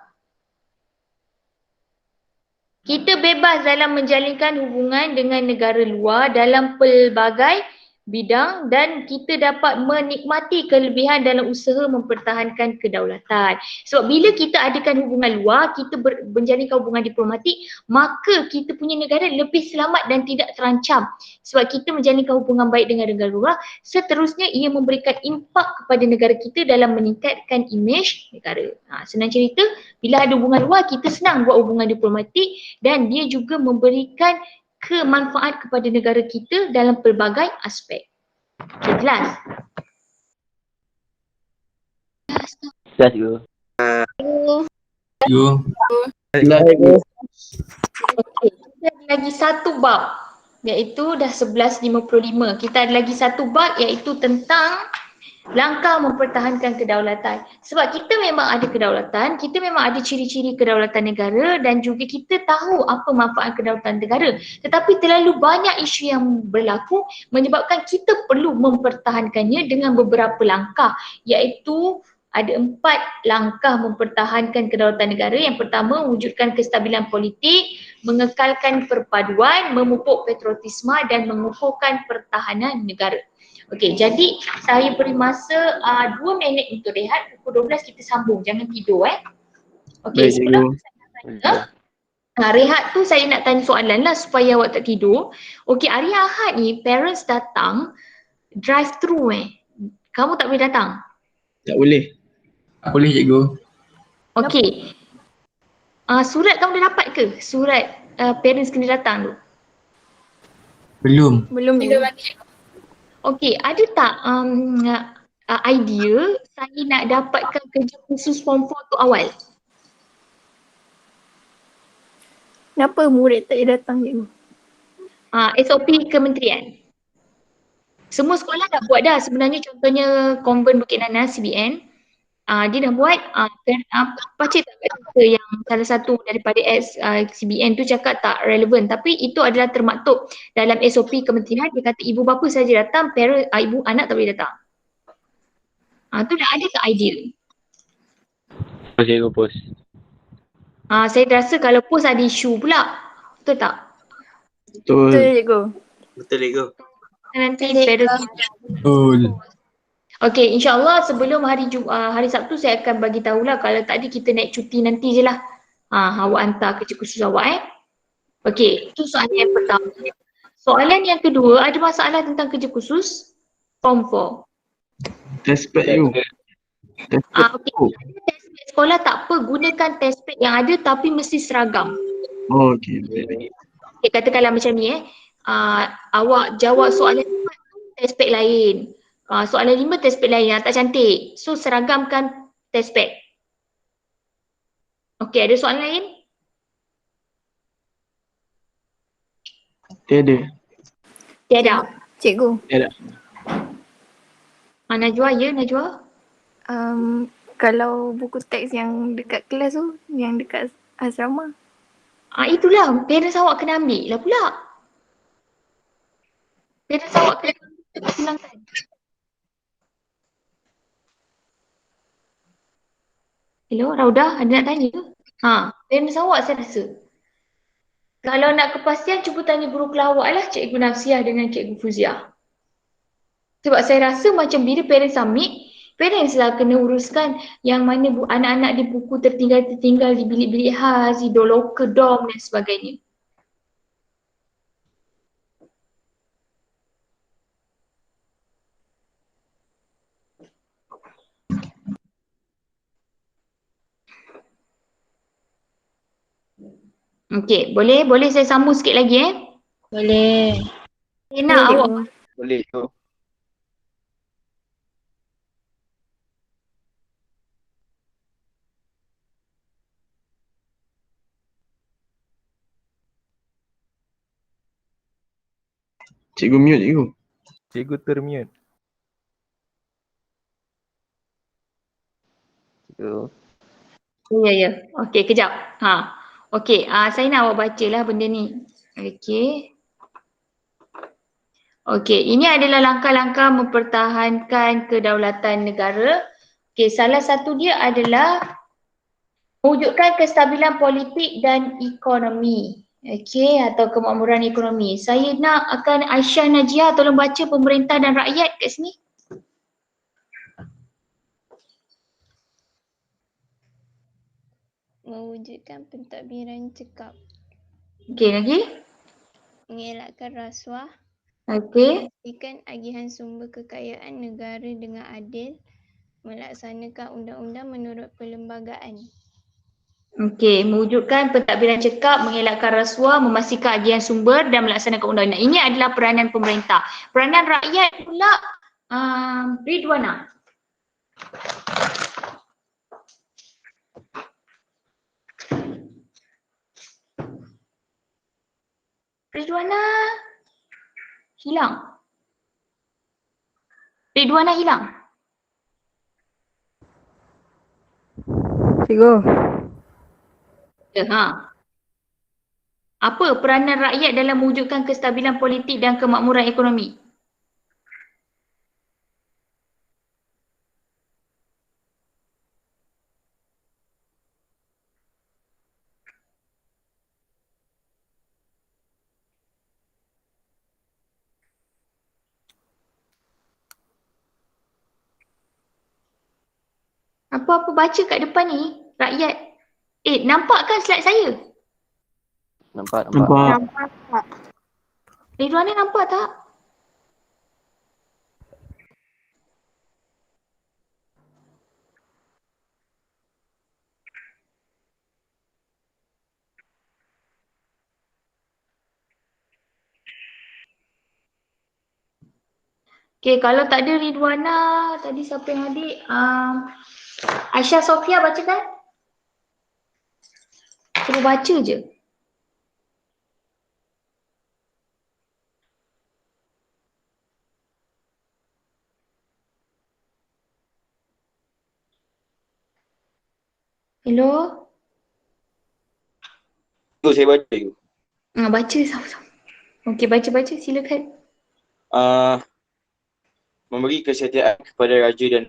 kita bebas dalam menjalinkan hubungan dengan negara luar dalam pelbagai bidang dan kita dapat menikmati kelebihan dalam usaha mempertahankan kedaulatan. Sebab bila kita adakan hubungan luar, kita menjalinkan hubungan diplomatik, maka kita punya negara lebih selamat dan tidak terancam. Sebab kita menjalinkan hubungan baik dengan negara luar, seterusnya ia memberikan impak kepada negara kita dalam meningkatkan imej negara. Senang cerita, bila ada hubungan luar, kita senang buat hubungan diplomatik dan dia juga memberikan kemanfaat kepada negara kita dalam pelbagai aspek. Okay, jelas? Jelas cikgu. Cikgu. Okay, kita ada lagi satu bab iaitu dah 11.55. Kita ada lagi satu bab iaitu tentang langkah mempertahankan kedaulatan. Sebab kita memang ada kedaulatan, kita memang ada ciri-ciri kedaulatan negara dan juga kita tahu apa manfaat kedaulatan negara. Tetapi terlalu banyak isu yang berlaku menyebabkan kita perlu mempertahankannya dengan beberapa langkah, iaitu ada 4 langkah mempertahankan kedaulatan negara. Yang pertama, wujudkan kestabilan politik, mengekalkan perpaduan, memupuk patriotisme dan mengukuhkan pertahanan negara. Okey, jadi saya beri masa 2 minit untuk rehat. Pukul 12 kita sambung, jangan tidur Okey, sebelum saya tanya, rehat tu saya nak tanya soalan lah supaya awak tak tidur. Okey, hari Ahad ni parents datang drive thru Kamu tak boleh datang? Tak boleh. Tak boleh cikgu. Okey. Surat kamu dah dapat ke? Surat parents kena datang tu? Belum. Belum lagi. Okey, ada tak idea saya nak dapatkan kerja khusus form 4 tu awal? Kenapa murid tak boleh datang cikgu? SOP kementerian. Semua sekolah dah buat dah sebenarnya, contohnya Konvent Bukit Nanas CBN. Dia dah buat, baca tak kat Twitter yang salah satu daripada CBN tu cakap tak relevan, tapi itu adalah termaktub dalam SOP kementerian. Dia kata ibu bapa saja datang, ibu anak tak boleh datang. Tu dah ada ke idea? Cikgu post. Saya rasa kalau post ada isu pula, betul tak? Betul. Betul cikgu. Betul cikgu. Nanti parents. Betul. Okey, insyaAllah sebelum hari Sabtu saya akan bagi tahulah. Kalau tak ada kita naik cuti nanti je lah. Awak hantar kerja khusus awak Okey, itu soalan yang pertama. Soalan yang kedua, ada masalah tentang kerja khusus form 4. Test pad you. Okey, ada test pad sekolah tak apa, gunakan test pad yang ada tapi mesti seragam. Oh, okey. Okay, katakanlah macam ni awak jawab soalan 4 test pad lain. Soalan 5 test pad lain yang tak cantik. So seragamkan test pad. Okey, ada soalan lain? Tiada. Tiada. Cikgu. Tiada. Najwa, ya Najwa? Kalau buku teks yang dekat kelas tu, yang dekat asrama. Itulah, parents awak kena ambil lah pula. Parents awak kena pulangkan. Hello, Raudah, ada nak tanya ke? Fairness awak saya rasa. Kalau nak kepastian, cuba tanya guru kelawak lah, Cikgu Nafsiah dengan Cikgu Fuziah. Sebab saya rasa macam bila parents submit, parents lah kena uruskan yang mana anak-anak di buku tertinggal di bilik-bilik khas, di local dorm dan sebagainya. Okey, boleh saya sambung sikit lagi Boleh. Nak awak Boleh tu. Cikgu mute cikgu. Cikgu termute. Cikgu. Ya. Okey, kejap. Okey, saya nak awak bacalah benda ni. Okey, ini adalah langkah-langkah mempertahankan kedaulatan negara. Okey, salah satu dia adalah mewujudkan kestabilan politik dan ekonomi. Okey, atau kemakmuran ekonomi. Saya nak akan Aisyah Najia tolong baca pemerintah dan rakyat kat sini. Mewujudkan pentadbiran cekap. Okey, lagi? Mengelakkan rasuah. Okey. Memastikan agihan sumber kekayaan negara dengan adil. Melaksanakan undang-undang menurut perlembagaan. Okey, mewujudkan pentadbiran cekap, mengelakkan rasuah, memastikan agihan sumber dan melaksanakan undang-undang. Ini adalah peranan pemerintah. Peranan rakyat pula Ridwana. Ridwana hilang. Cikgu. Apa peranan rakyat dalam mewujudkan kestabilan politik dan kemakmuran ekonomi? Apa-apa baca kat depan ni, rakyat. Nampak kan slide saya? Nampak. Ridwana nampak tak? Okay, kalau tak ada Ridwana, tadi siapa yang adik? Aisyah Sofia baca kan? Cuba baca je. Hello? Saya baca tu. Baca sama-sama. Okey, baca-baca silakan. Memberi kesetiaan kepada raja dan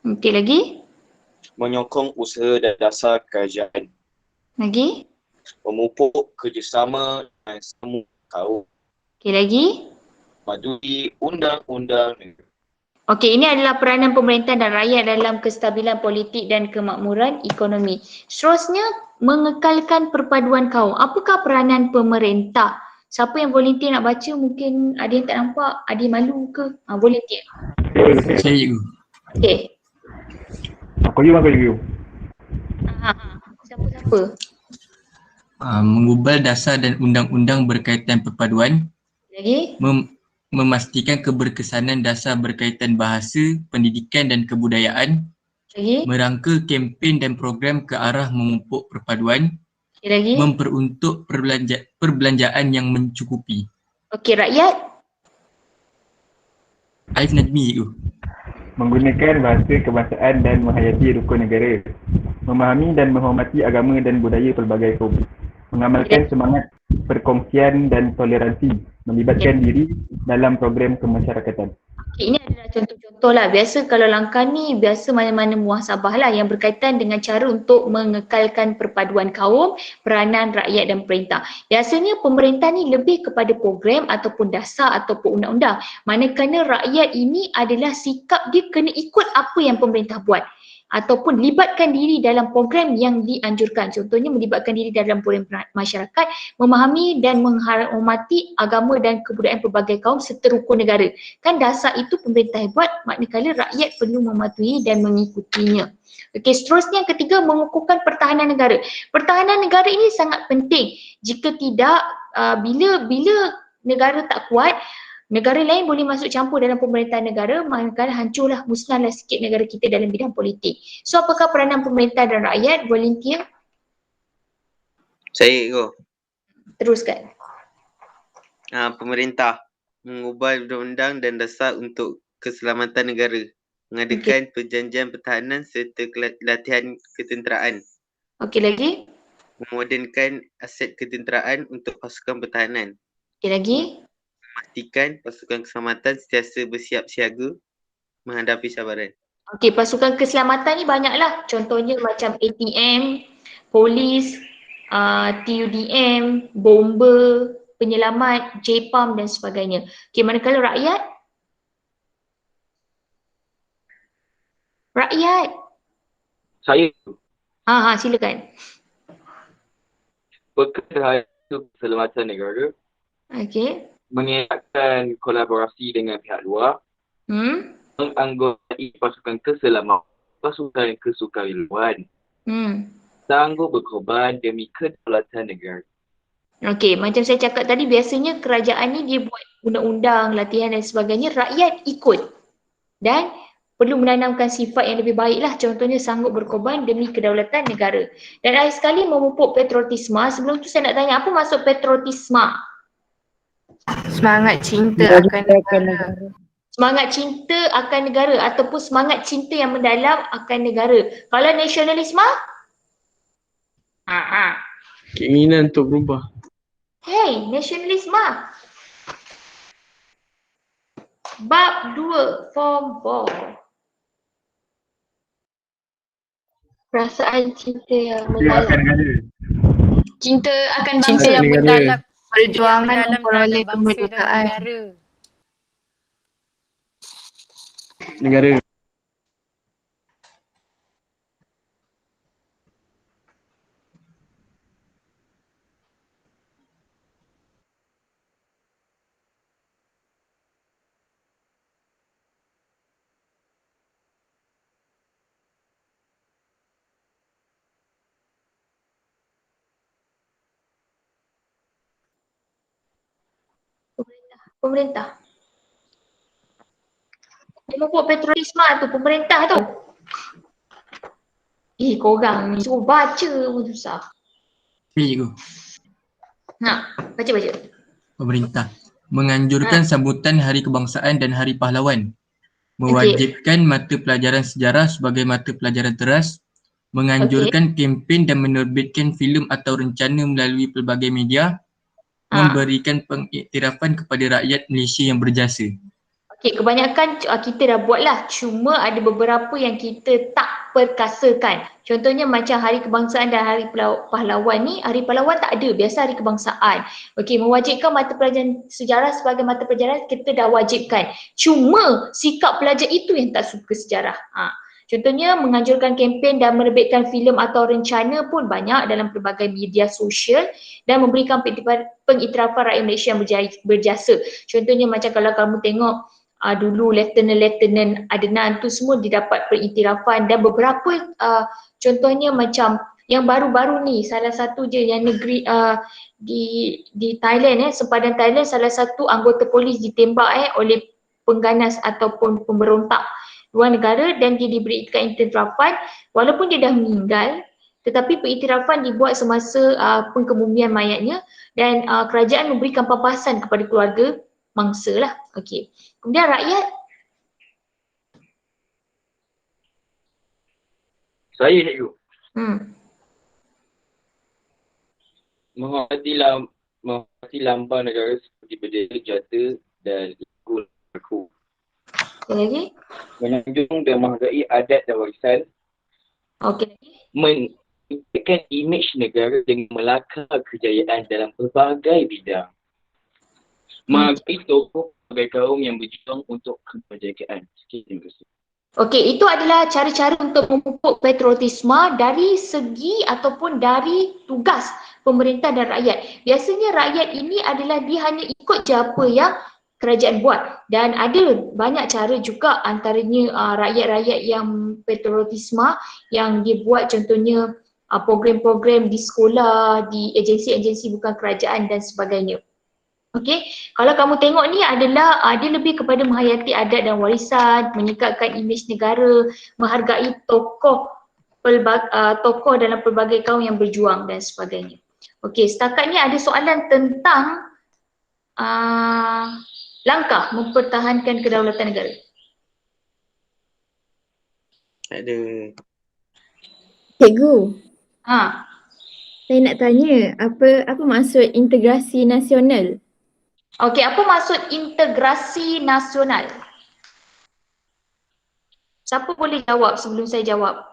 Okey, lagi? menyokong usaha dan dasar kerajaan. Lagi? Memupuk kerjasama dengan semua kaum. Okey, lagi? Mematuhi undang-undang negara. Okey, ini adalah peranan pemerintah dan rakyat dalam kestabilan politik dan kemakmuran ekonomi. Seterusnya, mengekalkan perpaduan kaum. Apakah peranan pemerintah? Siapa yang volunteer nak baca? Mungkin ada yang tak nampak, ada yang malu ke? Volunteer. Saya cikgu. Okey. Aku you. Siapa-siapa? Mengubah dasar dan undang-undang berkaitan perpaduan. Lagi? Memastikan keberkesanan dasar berkaitan bahasa, pendidikan dan kebudayaan. Lagi? Merangka kempen dan program ke arah memupuk perpaduan. Okey, lagi? Memperuntuk perbelanjaan yang mencukupi. Okey, rakyat? Alif Najmi cikgu. Menggunakan bahasa kebangsaan dan menghayati rukun negara. Memahami dan menghormati agama dan budaya pelbagai kaum. Mengamalkan semangat perkongsian dan toleransi. Melibatkan diri dalam program kemasyarakatan. Ini adalah contoh-contoh lah. Biasa kalau langkah ni biasa mana-mana muhasabah lah yang berkaitan dengan cara untuk mengekalkan perpaduan kaum, peranan rakyat dan pemerintah. Biasanya pemerintah ni lebih kepada program ataupun dasar ataupun undang-undang. Manakala rakyat ini adalah sikap dia kena ikut apa yang pemerintah buat. Ataupun libatkan diri dalam program yang dianjurkan. Contohnya melibatkan diri dalam program masyarakat, memahami dan menghormati agama dan kebudayaan pelbagai kaum serta rukun negara. Kan dasar itu pemerintah buat, manakala rakyat perlu mematuhi dan mengikutinya. Okey, seterusnya yang ketiga, mengukuhkan pertahanan negara. Pertahanan negara ini sangat penting. Jika tidak, bila negara tak kuat, negara lain boleh masuk campur dalam pemerintahan negara, maka hancurlah, musnahlah sikit negara kita dalam bidang politik. So apakah peranan pemerintah dan rakyat? Volunteer? Saya go. Teruskan. Pemerintah mengubah undang-undang dan dasar untuk keselamatan negara, mengadakan perjanjian pertahanan serta latihan ketenteraan. Okey, lagi? Memodernkan aset ketenteraan untuk pasukan pertahanan. Okey, lagi? Memastikan pasukan keselamatan sentiasa bersiap siaga menghadapi cabaran. Okey, pasukan keselamatan ni banyaklah. Contohnya macam ATM, polis, TUDM, bomber, penyelamat, JPAM dan sebagainya. Okey, manakala rakyat? Rakyat. Saya Silakan. bekerja untuk keselamatan negara, Okey. mengeratkan kolaborasi dengan pihak luar, menganggotai pasukan kesukarelawan, sanggup berkorban demi kedaulatan negara. Okey, macam saya cakap tadi, biasanya kerajaan ni dia buat undang-undang, latihan dan sebagainya, rakyat ikut dan perlu menanamkan sifat yang lebih baik lah. Contohnya sanggup berkorban demi kedaulatan negara. Dan akhir sekali memupuk patriotisme. Sebelum tu saya nak tanya, apa maksud patriotisme? Semangat cinta akan negara. Semangat cinta akan negara ataupun semangat cinta yang mendalam akan negara. Kalau nasionalisme? Keinginan untuk berubah. Hey, nasionalisme. Bab 2, form 4. Perasaan cinta yang mendalam. Cinta akan bangsa Cinta yang negara. mendalam. Perjuangan dalam memperoleh bangsa dan kemerdekaan. negara. Negara. Pemerintah. Dia membuat patriotisme tu, pemerintah tu. Korang ni suruh baca pun susah. Cikgu. Baca. Pemerintah menganjurkan sambutan Hari Kebangsaan dan Hari Pahlawan, mewajibkan mata pelajaran sejarah sebagai mata pelajaran teras, menganjurkan kempen dan menerbitkan filem atau rencana melalui pelbagai media, memberikan pengiktirafan kepada rakyat Malaysia yang berjasa. Okey, kebanyakan kita dah buat lah. Cuma ada beberapa yang kita tak perkasakan. Contohnya macam Hari Kebangsaan dan Hari Pahlawan ni, Hari Pahlawan tak ada, biasa Hari Kebangsaan. Okey, mewajibkan mata pelajaran sejarah sebagai mata pelajaran, kita dah wajibkan. Cuma sikap pelajar itu yang tak suka sejarah. Contohnya menganjurkan kempen dan menerbitkan filem atau rencana pun banyak dalam pelbagai media sosial dan memberikan pengiktirafan rakyat Malaysia yang berjasa. Contohnya macam kalau kamu tengok dulu Lieutenant Adnan tu semua didapat pengiktirafan dan beberapa contohnya macam yang baru-baru ni salah satu je yang negeri di Thailand sempadan Thailand, salah satu anggota polis ditembak oleh pengganas ataupun pemberontak luar negara dan dia diberikan iktirafan walaupun dia dah meninggal, tetapi pengiktirafan dibuat semasa pengkebumian mayatnya dan kerajaan memberikan pampasan kepada keluarga mangsa lah. Okey. Kemudian rakyat. Saya cikgu. Menghormati lambang negara seperti bendera, jata dan logo. Sekali lagi. Menyanjung dan menghargai adat dan warisan. Okey. Meningkatkan imej negara dengan melakar kejayaan dalam pelbagai bidang. Menghargai tokoh sebagai kaum yang berjuang untuk kemerdekaan. Sekian, terima kasih. Okey, itu adalah cara-cara untuk memupuk patriotisme dari segi ataupun dari tugas pemerintah dan rakyat. Biasanya rakyat ini adalah dia hanya ikut je apa yang kerajaan buat, dan ada banyak cara juga, antaranya rakyat-rakyat yang patriotisme yang dia buat, contohnya program-program di sekolah, di agensi-agensi bukan kerajaan dan sebagainya. Okey, kalau kamu tengok ni adalah dia lebih kepada menghayati adat dan warisan, meningkatkan imej negara, menghargai tokoh tokoh dalam pelbagai kaum yang berjuang dan sebagainya. Okey, setakat ni ada soalan tentang langkah mempertahankan kedaulatan negara. Ada. Cikgu, Ha. saya nak tanya apa maksud integrasi nasional? Okey, apa maksud integrasi nasional? Siapa boleh jawab sebelum saya jawab?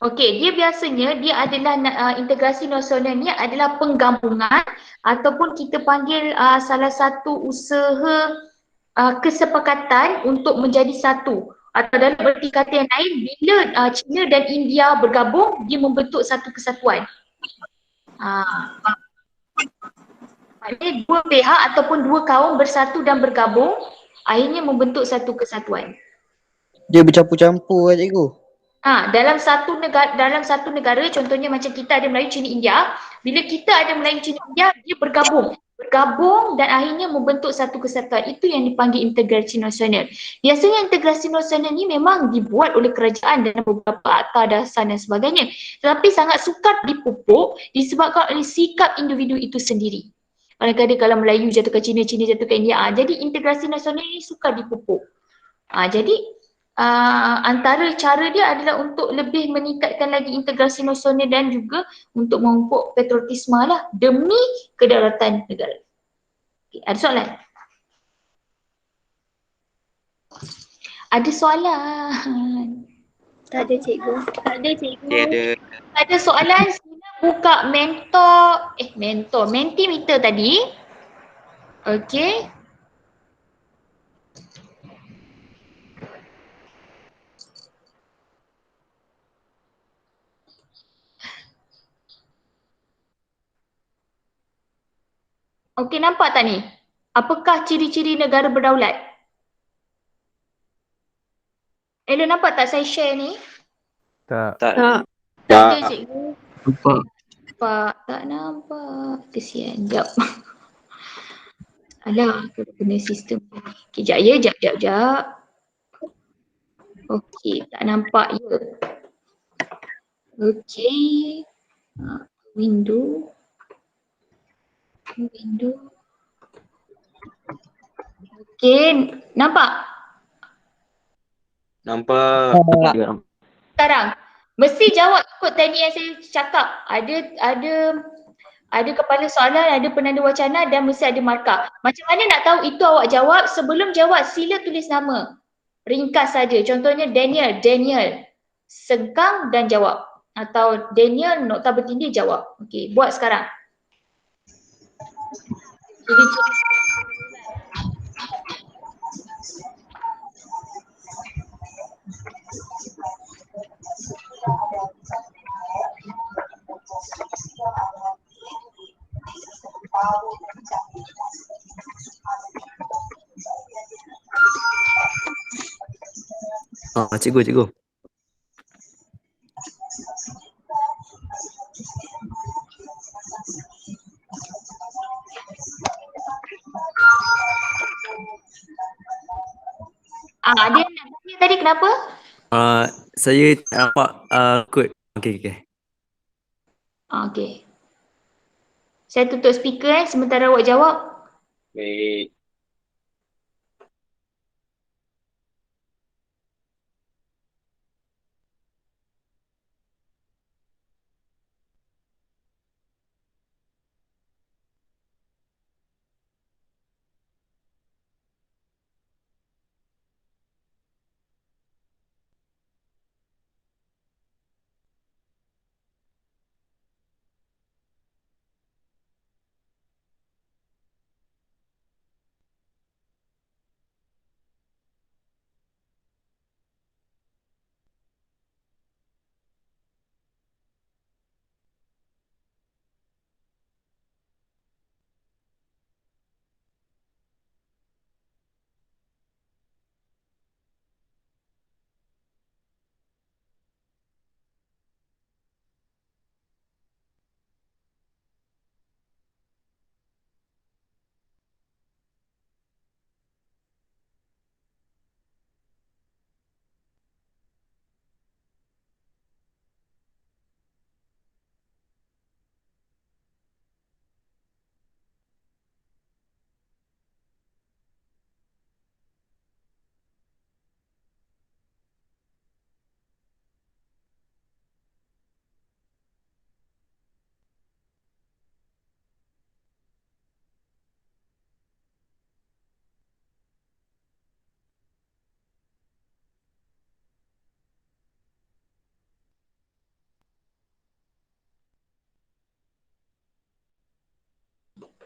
Okey, dia biasanya dia adalah integrasi nasional ni adalah penggabungan ataupun kita panggil salah satu usaha kesepakatan untuk menjadi satu, atau dalam erti kata yang lain, bila China dan India bergabung, dia membentuk satu kesatuan. Maknanya dua pihak ataupun dua kaum bersatu dan bergabung, akhirnya membentuk satu kesatuan. Dia bercampur-campur cikgu. Dalam satu negara, contohnya macam kita ada Melayu, Cina, India. Bila kita ada Melayu, Cina, India, dia bergabung dan akhirnya membentuk satu kesatuan. Itu yang dipanggil integrasi nasional. Biasanya integrasi nasional ni memang dibuat oleh kerajaan dalam beberapa akta dasar dan sebagainya. Tetapi sangat sukar dipupuk disebabkan oleh sikap individu itu sendiri. Kadang-kadang kalau Melayu jatuhkan Cina, Cina jatuhkan India. Jadi integrasi nasional ni sukar dipupuk. Jadi antara cara dia adalah untuk lebih meningkatkan lagi integrasi nasional dan juga untuk memupuk patriotisme lah demi kedaulatan negara. Okay, ada soalan? Ada soalan? Tak ada cikgu. Tak ada cikgu. Okay, ada. Ada soalan, sila buka Mentimeter tadi. Okey. Okey, nampak tak ni? Apakah ciri-ciri negara berdaulat? Elo, nampak tak saya share ni? Tak. Tak ada cikgu. Tak nampak. Kesian. Jap. Alah, aku kena sistem. Okey, jap ya. Jap. Okey, tak nampak ya. Okey. Window. Okey, nampak? Nampak. Sekarang, mesti jawab ikut teknik yang saya cakap. Ada kepala soalan, ada penanda wacana dan mesti ada markah. Macam mana nak tahu itu awak jawab? Sebelum jawab, sila tulis nama. Ringkas saja. Contohnya Daniel. Sengkang dan jawab. Atau Daniel, nokta bertindih, jawab. Okey, buat sekarang. Ciri-ciri Cikgu. Ada yang nak tanya tadi kenapa? Saya tak nampak kod. Okey. Okey. Saya tutup speaker sementara awak jawab. Baik.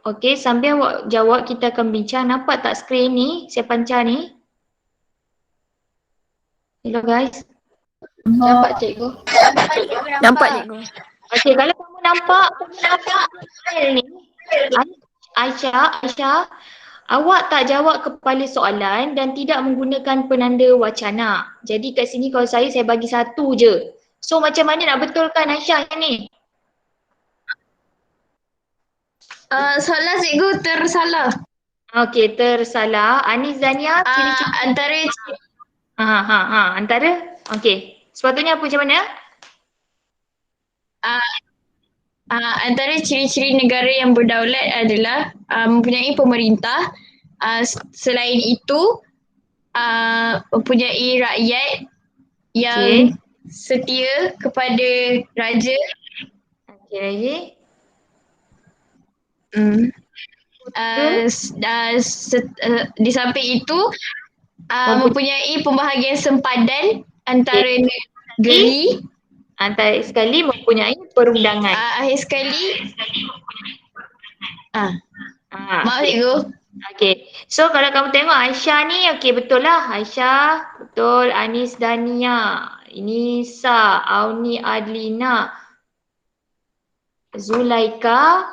Okey, sambil awak jawab kita akan bincang. Nampak tak skrin ni? Saya pancar ni. Hello guys. Nampak cikgu. Nampak cikgu. Okey, kalau kamu nampak file ni, Aisyah, awak tak jawab kepala soalan dan tidak menggunakan penanda wacana. Jadi kat sini kalau saya bagi satu je. So macam mana nak betulkan Aisyah ni? Salah cikgu, tersalah. Okey, tersalah. Anis Zania, ciri-ciri Antara antara? Okey. Sepatutnya apa macam mana? antara ciri-ciri negara yang berdaulat adalah mempunyai pemerintah. Selain itu, mempunyai rakyat yang setia kepada raja. Okey, lagi. Di samping itu, mempunyai pembahagian sempadan antara negeri. Antara sekali mempunyai perundangan. Akhir sekali, maaf cikgu. Okey. So kalau kamu tengok Aisyah ni, okey betul lah. Aisyah, betul. Anis Dania, Nisa, Auni Adlina, Zulaika,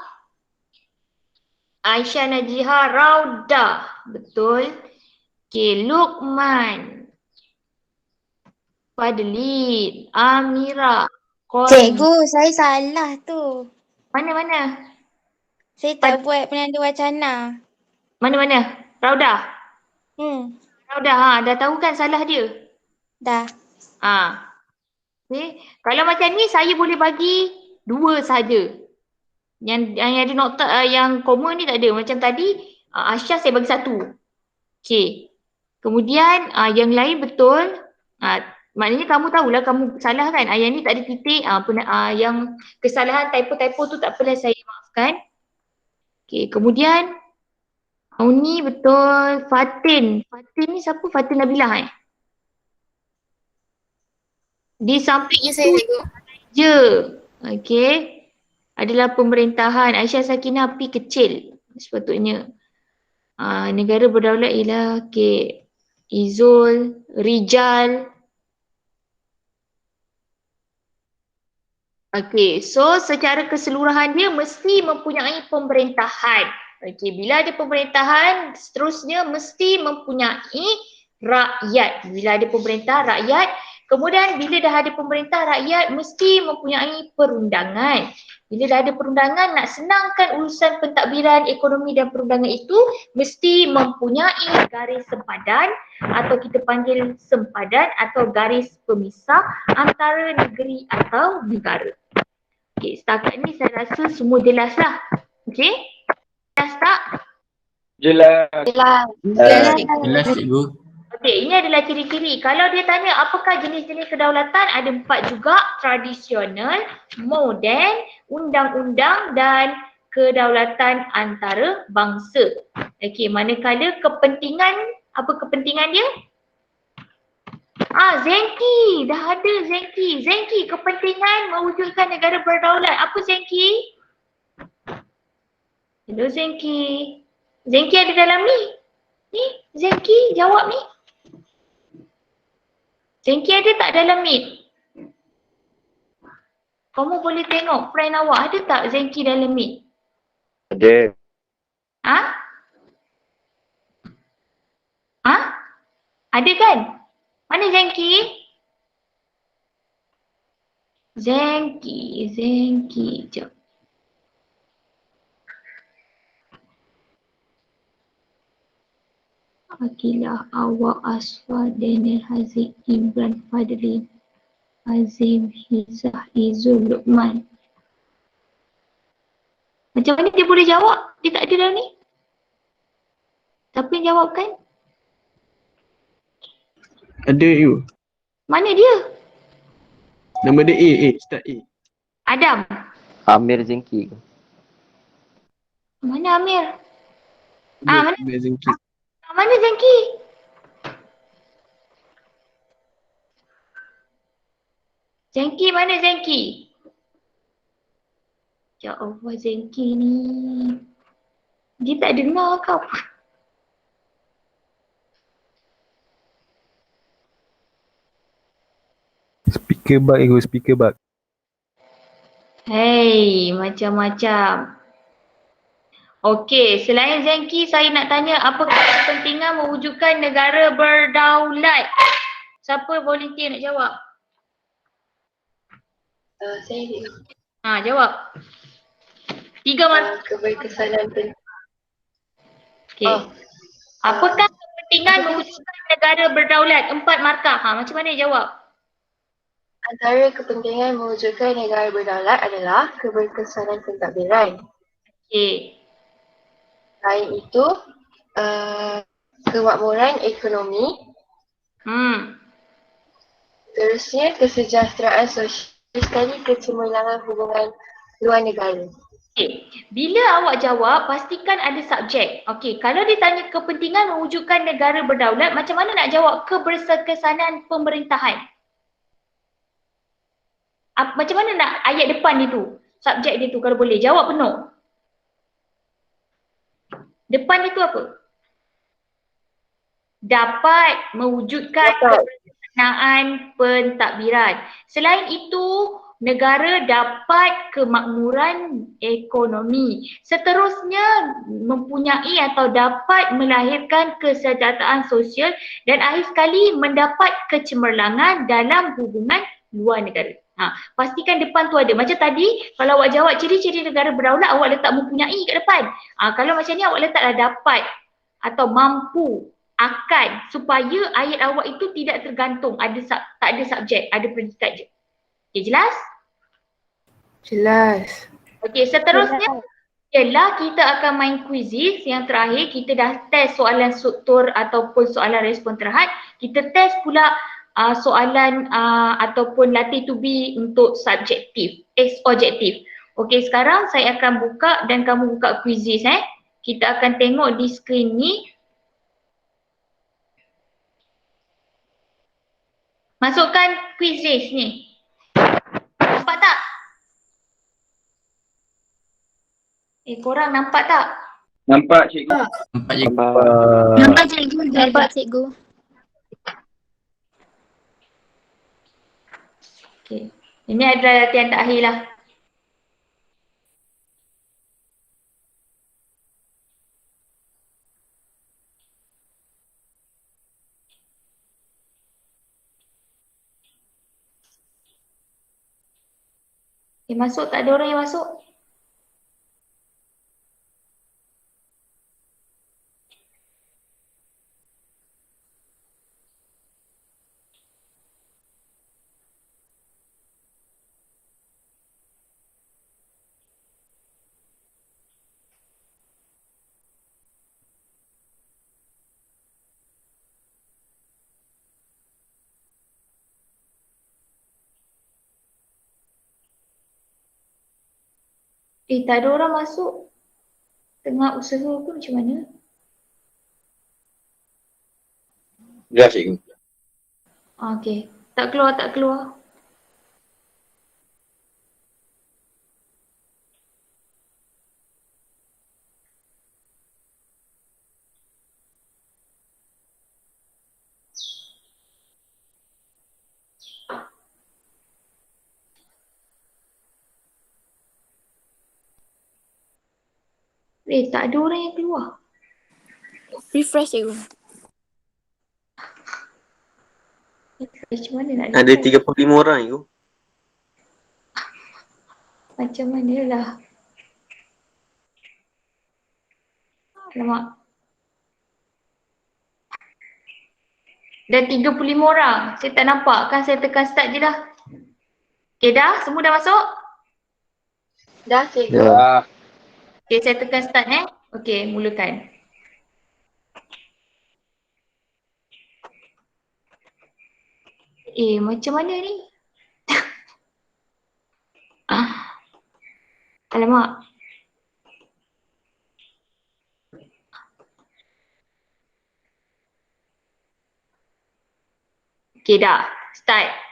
Aisyah Najiha, Rauda, betul. Okey, Luqman, Fadlin, Amira, Cikgu, saya salah tu. Mana? Saya tak buat penanda wacana. Mana? Rauda? Rauda, dah tahu kan salah dia? Dah. Okay. Kalau macam ni saya boleh bagi 2 saja. Yang ada nokta yang koma ni tak ada. Macam tadi Aisyah saya bagi 1. Okey. Kemudian yang lain betul. Maknanya kamu tahulah kamu salah kan. Yang ni tak ada titik. Yang kesalahan typo-typo tu tak pernah saya maafkan. Okey, kemudian Auni betul. Fatin ni siapa? Fatin Nabilah Di samping itu je. Okey. Adalah pemerintahan. Aisyah Sakinah P kecil sepatutnya. Negara berdaulat ialah Izul, Rijal. Okey, so secara keseluruhan dia mesti mempunyai pemerintahan. Okey, bila ada pemerintahan, seterusnya mesti mempunyai rakyat. Bila ada pemerintah, rakyat. Kemudian bila dah ada pemerintah, rakyat mesti mempunyai perundangan. Bila dah ada perundangan, nak senangkan urusan pentadbiran ekonomi dan perundangan itu mesti mempunyai garis sempadan atau kita panggil sempadan atau garis pemisah antara negeri atau negara. Okey, setakat ni saya rasa semua jelas lah. Okey? Jelas tak? Jelas. Jelas cikgu. Okey, ini adalah ciri-ciri. Kalau dia tanya apakah jenis-jenis kedaulatan, ada 4 juga. Tradisional, moden, undang-undang dan kedaulatan antarabangsa. Okey, manakala kepentingan, apa kepentingan dia? Zenki. Dah ada Zenki. Zenki, kepentingan mewujudkan negara berdaulat. Apa Zenki? Hello Zenki. Zenki ada dalam ni? Ni, Zenki jawab ni. Zenki ada tak dalam meet? Kamu boleh tengok friend awak ada tak Zenki dalam meet? Ada. Ada kan? Mana Zenki? Zenki. Sekejap. Akilah, Awak, Asfa, Daniel, Haziq, Imran, Fadlin, Azim, Hizah, Izul, Luqman. Macam mana dia boleh jawab? Dia tak ada dalam ni. Siapa yang jawabkan? Ada you. Mana dia? Nama dia A, start A. Adam. Amir Zenki. Mana Amir? Mana? Amir Zenki. Mana Zenki? Zenki mana Zenki? Ya Allah Zenki ni. Dia tak dengar kau. Speaker bug ego, speaker bug. Hei, macam-macam. Okey, selain Zenki, saya nak tanya apakah kepentingan mewujudkan negara berdaulat? Siapa volunteer nak jawab? Saya Jawab. 3 markah. keberkesanan Okey. Apakah kepentingan mewujudkan negara berdaulat? 4 markah. Macam mana jawab? antara kepentingan mewujudkan negara berdaulat adalah keberkesanan pentadbiran. Okey. Selain itu, kemakmuran ekonomi, terusnya kesejahteraan sosial sekali kecemerlangan hubungan luar negara. Okey, bila awak jawab, pastikan ada subjek. Okey, kalau ditanya kepentingan mewujudkan negara berdaulat, macam mana nak jawab keberkesanan pemerintahan? Macam mana nak ayat depan dia tu? Subjek dia tu kalau boleh. Jawab penuh. Depan dia tu apa? Dapat mewujudkan keberkesanaan pentadbiran. Selain itu, negara dapat kemakmuran ekonomi. Seterusnya mempunyai atau dapat melahirkan kesejahteraan sosial dan akhir sekali mendapat kecemerlangan dalam hubungan luar negara. Pastikan depan tu ada. Macam tadi, kalau awak jawab ciri-ciri negara berdaulat, awak letak mempunyai kat depan. Kalau macam ni awak letaklah dapat atau mampu, akan, supaya ayat awak itu tidak tergantung, tak ada subjek, ada predikat je. Okay, jelas? Jelas. Okey, seterusnya ialah kita akan main quizzes. Yang terakhir, kita dah test soalan struktur ataupun soalan respon terhad. Kita test pula soalan ataupun latih to be untuk subjektif, objektif. Okey, sekarang saya akan buka dan kamu buka quizzes. Kita akan tengok di skrin ni. Masukkan quizzes ni. Nampak tak? Korang nampak tak? Nampak cikgu. Nampak cikgu. Nampak cikgu. Nampak cikgu. Okay. Ini adalah latihan terakhir lah. Masuk, tak ada orang yang masuk? Tak ada orang masuk. Tengah usaha pun macam mana? Dah cikgu. Okey. Tak keluar, tak keluar. Tak ada orang yang keluar. Refresh cikgu. Macam mana nak Ada 35 orang cikgu. Macam mana lah. Alamak. Dah 35 orang. Saya tak nampak. Kan saya tekan start je dah. Okay dah? Semua dah masuk? Dah cikgu. Dah. Okay, saya tekan start Okay, mulakan. Macam mana ni? Alamak. Okay dah, start.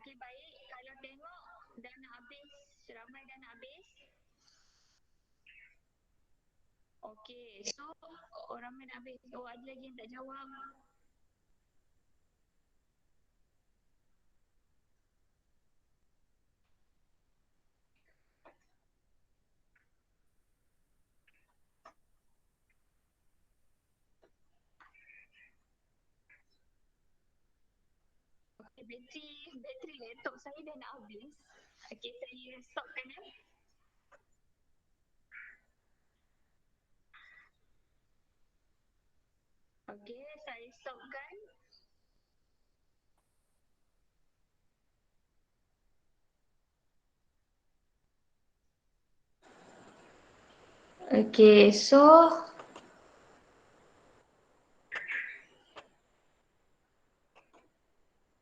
Okey, baik. Kalau tengok dah nak habis, ramai dah nak habis. Okey, so orang ramai dah habis. Oh, ada lagi yang tak jawab. Okey, bateri laptop saya dah nak habis. Okey, saya stopkan ya. Okey, saya stopkan. Okey, so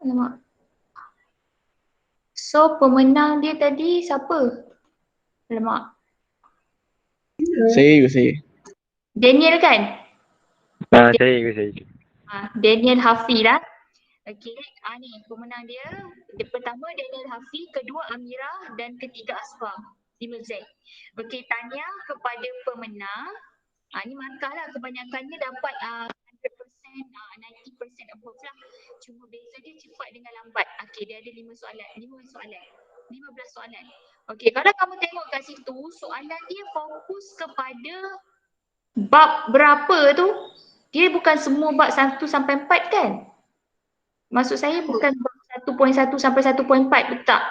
alamak. So pemenang dia tadi siapa? Alamak. Saya. Daniel kan? Saya. Daniel Hafi lah. Okey, ni pemenang dia. Pertama Daniel Hafi, kedua Amira dan ketiga Asfar. 5Z. Okey, tanya kepada pemenang. Ni markah lah, kebanyakannya dapat 100%, 90% above lah. Cuma beza dia cepat dengan lambat. Okey, dia ada 15 soalan. Okey, kalau kamu tengok kat situ, soalan dia fokus kepada bab berapa tu? Dia bukan semua bab 1 sampai 4 kan? Maksud saya bukan bab 1.1 sampai 1.4, betul tak?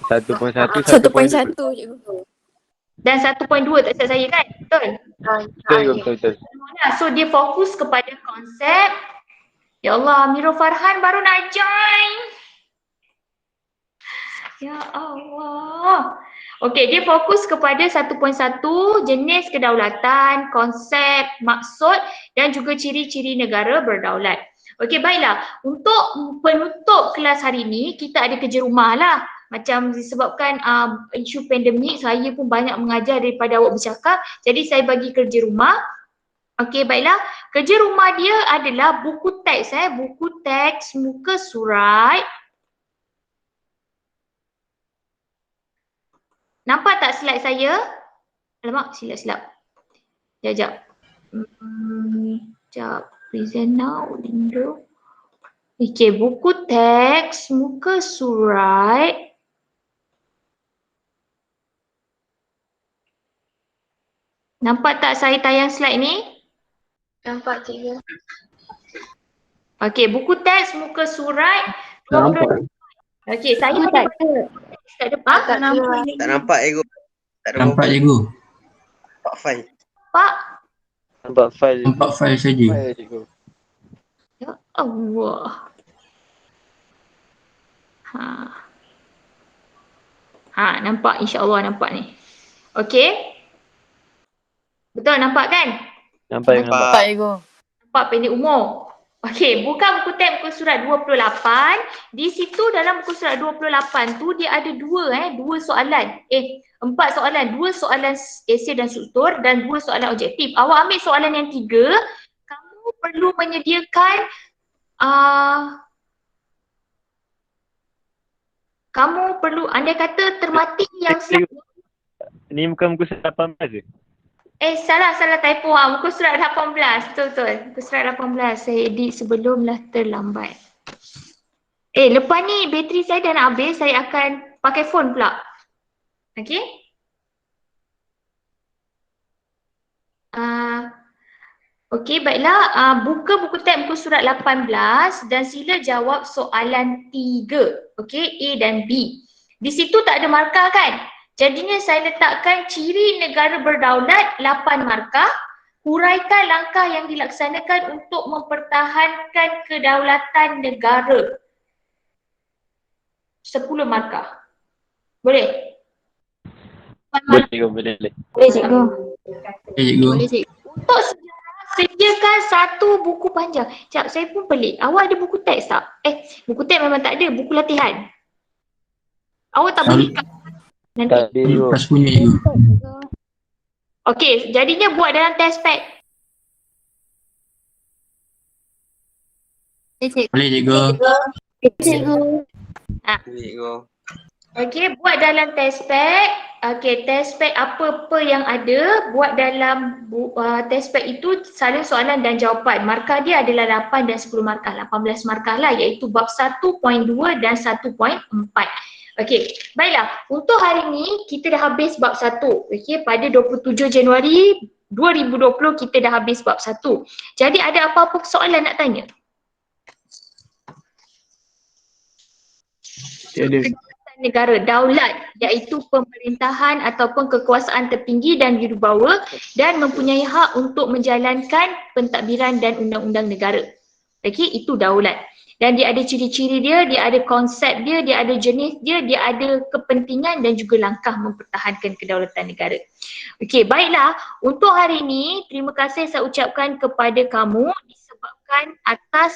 1.1, 1.1 cikgu. Dan 1.2 tak silap saya kan? Betul? Betul. So dia fokus kepada konsep. Ya Allah, Amirul Farhan baru nak join. Ya Allah. Okey, dia fokus kepada 1.1 jenis kedaulatan, konsep, maksud dan juga ciri-ciri negara berdaulat. Okey, baiklah. Untuk penutup kelas hari ini, kita ada kerja rumah lah. Macam disebabkan isu pandemik, saya pun banyak mengajar daripada awak bercakap. Jadi saya bagi kerja rumah. Okey, baiklah. Kerja rumah dia adalah buku teks. Buku teks muka surat. Nampak tak slide saya? Alamak, silap. Sekejap. Sekejap. Present now, window. Okey, buku teks muka surat. Nampak tak saya tayang slide ni? Nampak cikgu. Okey, buku teks muka surat. Nampak. Okey, saya ada kat depan. Tak nampak. Tak nampak ego. Tak ada Nampak cikgu. nampak file. Pak. Nampak file saja. Ya Allah. Nampak, insya-Allah nampak ni. Okey. Betul nampak kan? Nampak. Cikgu. Nampak pendek umur. Okey, buka buku teks muka surat 28. Di situ dalam buku surat 28 tu dia ada dua soalan. 4 soalan. 2 soalan esei dan struktur dan 2 soalan objektif. Awak ambil soalan yang 3, kamu perlu menyediakan kamu perlu andai kata termati yang Ni bukan muka surat 18 je? salah typo. Muka surat 18. Betul. Muka surat 18. Saya edit sebelumlah terlambat. Lepas ni bateri saya dah nak habis. Saya akan pakai phone pula. Okey. Okey, baiklah. Buka buku teks muka surat 18 dan sila jawab soalan 3. Okey, A dan B. Di situ tak ada markah kan? Jadinya saya letakkan ciri negara berdaulat 8 markah. Huraikan langkah yang dilaksanakan untuk mempertahankan kedaulatan negara. 10 markah. Boleh? Boleh cikgu. Boleh cikgu. Boleh cikgu. Untuk sejarah, sediakan 1 buku panjang. Sekejap, saya pun pelik. Awak ada buku teks tak? Buku teks memang tak ada. Buku latihan. Awak tak beli kat nanti. Lepas punya cikgu. Okey, jadinya buat dalam test pack. Boleh cikgu. Cikgu. Cikgu. Okey, buat dalam test pack. Okey, test pack apa-apa yang ada, buat dalam test pack itu salin soalan dan jawapan. Markah dia adalah 8 dan 10 markah. 18 markah lah, iaitu bab 1.2 dan 1.4. Okey, baiklah. Untuk hari ni kita dah habis bab 1. Okey, pada 27 Januari 2020 kita dah habis bab 1. Jadi ada apa-apa soalan nak tanya? Tiada. Negara daulat, iaitu pemerintahan ataupun kekuasaan tertinggi dan wibawa dan mempunyai hak untuk menjalankan pentadbiran dan undang-undang negara. Okey, itu daulat. Dan dia ada ciri-ciri dia, dia ada konsep dia, dia ada jenis dia, dia ada kepentingan dan juga langkah mempertahankan kedaulatan negara. Okey, baiklah. Untuk hari ini, terima kasih saya ucapkan kepada kamu disebabkan atas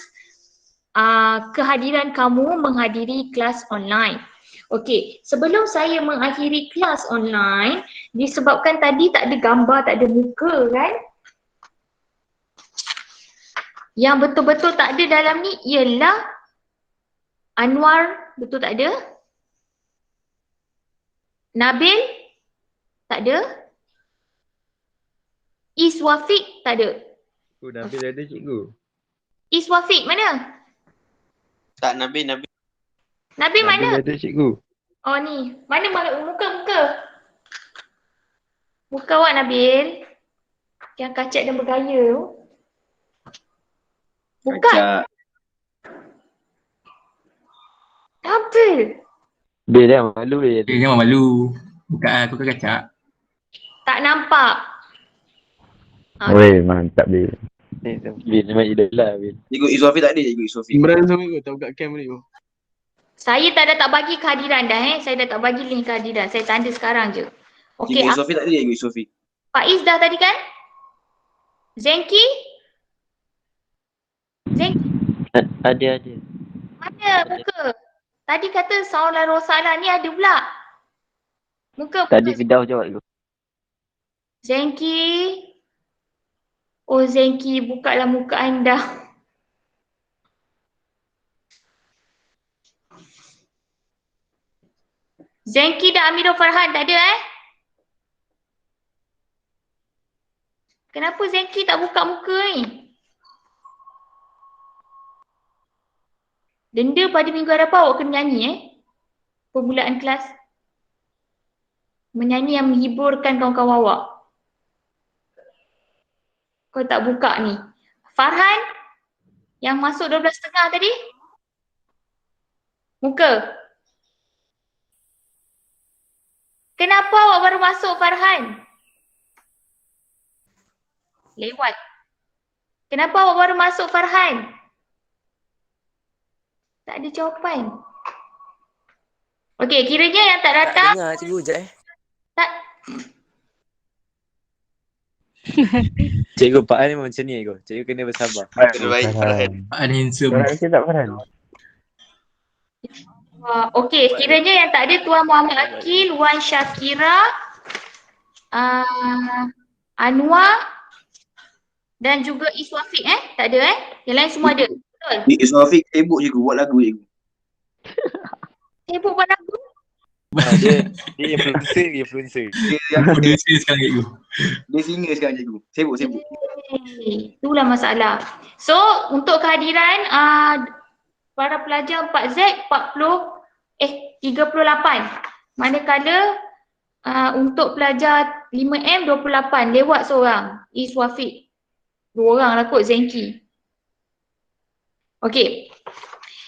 kehadiran kamu menghadiri kelas online. Okey, sebelum saya mengakhiri kelas online, disebabkan tadi tak ada gambar, tak ada muka kan? Yang betul-betul tak ada dalam ni ialah Anwar, betul tak ada? Nabil, tak ada? Iswafiq, tak ada? Oh, Nabil ada cikgu. Iswafiq mana? Tak, Nabil. Nabil mana? Nabil ada cikgu. Oh ni, mana muka? Muka awak Nabil. Yang kacak dan bergaya tu. Bukan. Apa? Bil dah malu Bil. Jangan malu. Bukan aku kan kacak. Tak nampak. Weh, mantap Bil. Bil memang idola Bil. Cikgu Iswafi tak ada cikgu Iswafi. Imran sama ikut tak buka cam ni. Saya tak bagi kehadiran dah Saya dah tak bagi link kehadiran. Saya tanda sekarang je. Okey. Cikgu Iswafi tak ada cikgu Iswafi. Faiz dah tadi kan? Zenki? Ada. Mana muka? Tadi kata soalan Rosalah ni ada pula. Muka. Tadi Firdaus jawab tu. Zenki. Oh Zenki, bukalah muka anda. Zenki dan Amirul Farhan tak ada Kenapa Zenki tak buka muka ni? Denda pada minggu hadapan awak kena nyanyi permulaan kelas. Menyanyi yang menghiburkan kawan-kawan awak. Kau tak buka ni. Farhan yang masuk 12.30 tadi? Muka. Kenapa awak baru masuk Farhan? Lewat. Kenapa awak baru masuk Farhan? Tak ada jawapan. Okey, kiranya yang tak datang. Tak dengar cikgu sekejap Tak. Cikgu Pak An memang macam ni cikgu. Cikgu kena bersabar. Kena baik Farhan. Pak An handsome. Okey tak Farhan? Okey, kiranya yang tak ada Tuan Muhammad Akil, Wan Syakira, Anwar dan juga Iswafiq tak ada Yang lain semua ada. Betul? Iswafi sibuk cikgu buat lagu cikgu. Sibuk buat lagu? Dia influencer. Dia producer sekarang cikgu. Dia singer sekarang cikgu. Sibuk. Itulah masalah. So, untuk kehadiran para pelajar 4Z 38. Manakala untuk pelajar 5M 28, lewat seorang, Iswafiq. 2 orang lah kot, Zenki. Okey.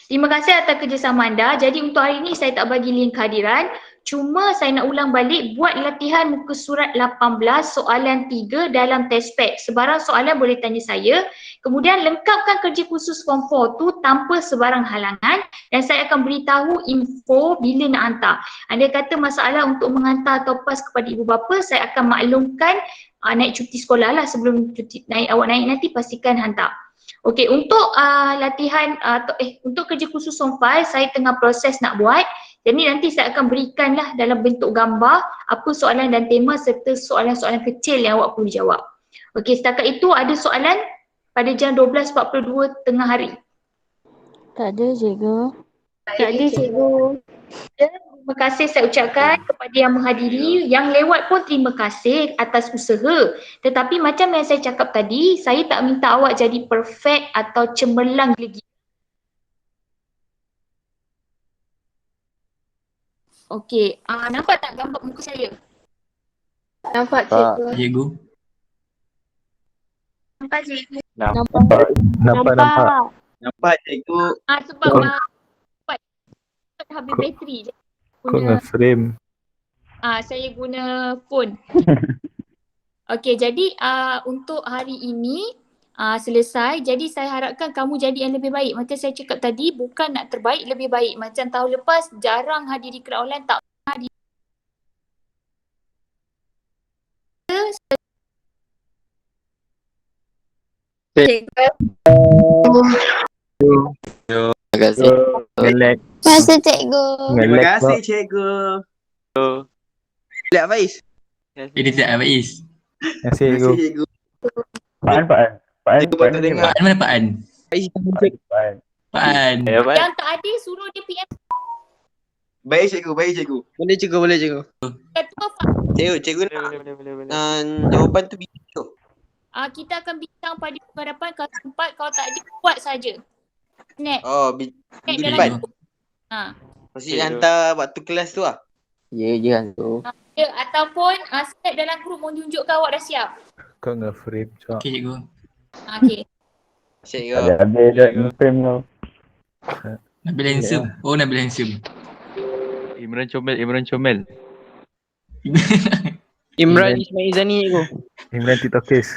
Terima kasih atas kerjasama anda. Jadi untuk hari ini saya tak bagi link kehadiran. Cuma saya nak ulang balik, buat latihan muka surat 18 soalan 3 dalam test pack. Sebarang soalan boleh tanya saya. Kemudian lengkapkan kerja khusus form 4 tu tanpa sebarang halangan dan saya akan beritahu info bila nak hantar. Anda kata masalah untuk menghantar atau pas kepada ibu bapa, saya akan maklumkan naik cuti sekolah lah sebelum cuti awak naik nanti pastikan hantar. Okey, untuk latihan untuk kerja khusus form 5 saya tengah proses nak buat. Jadi nanti saya akan berikanlah dalam bentuk gambar apa soalan dan tema serta soalan-soalan kecil yang awak perlu jawab. Okey, setakat itu ada soalan pada jam 12.42 tengah hari? Tak ada cikgu. Tak ada cikgu. Terima kasih saya ucapkan kepada yang menghadiri, yang lewat pun terima kasih atas usaha. Tetapi macam yang saya cakap tadi, saya tak minta awak jadi perfect atau cemerlang gila. Okey, nampak tak gambar muka saya? Nampak cikgu. Cikgu. Nampak cikgu? Nampak cikgu. Sebab habis bateri je. Kau nge-frame. Saya guna phone. Okey, jadi untuk hari ini selesai. Jadi saya harapkan kamu jadi yang lebih baik. Macam saya cakap tadi, bukan nak terbaik, lebih baik. Macam tahun lepas jarang hadiri kelas online, tak hadir. Terima kasih. Ngelek. Terima kasih cikgu. Terima kasih cikgu. Lihat Faiz. Ini tak Faiz. Terima kasih cikgu. Paan. Paan mana Paan? Faiz. Paan. Yang tak ada suruh dia PM. Baik cikgu. Boleh cikgu. Cikgu jawapan tu video. Kita akan bincang pada hadapan. Kalau sempat, kalau tak ada, buat saja. Snap. Oh, dalam grup. Mesti hantar waktu kelas tu lah. Ya, jangan tu. Ataupun snap dalam grup menunjukkan awak dah siap. Kau nge-frame cak. Okey cikgu. Okey. Cikgu. Habis dah nge-frame kau. Nabil handsome. Oh, Nabil handsome. Imran Comel. Imran Ismail Zani cikgu. Imran TikTokers.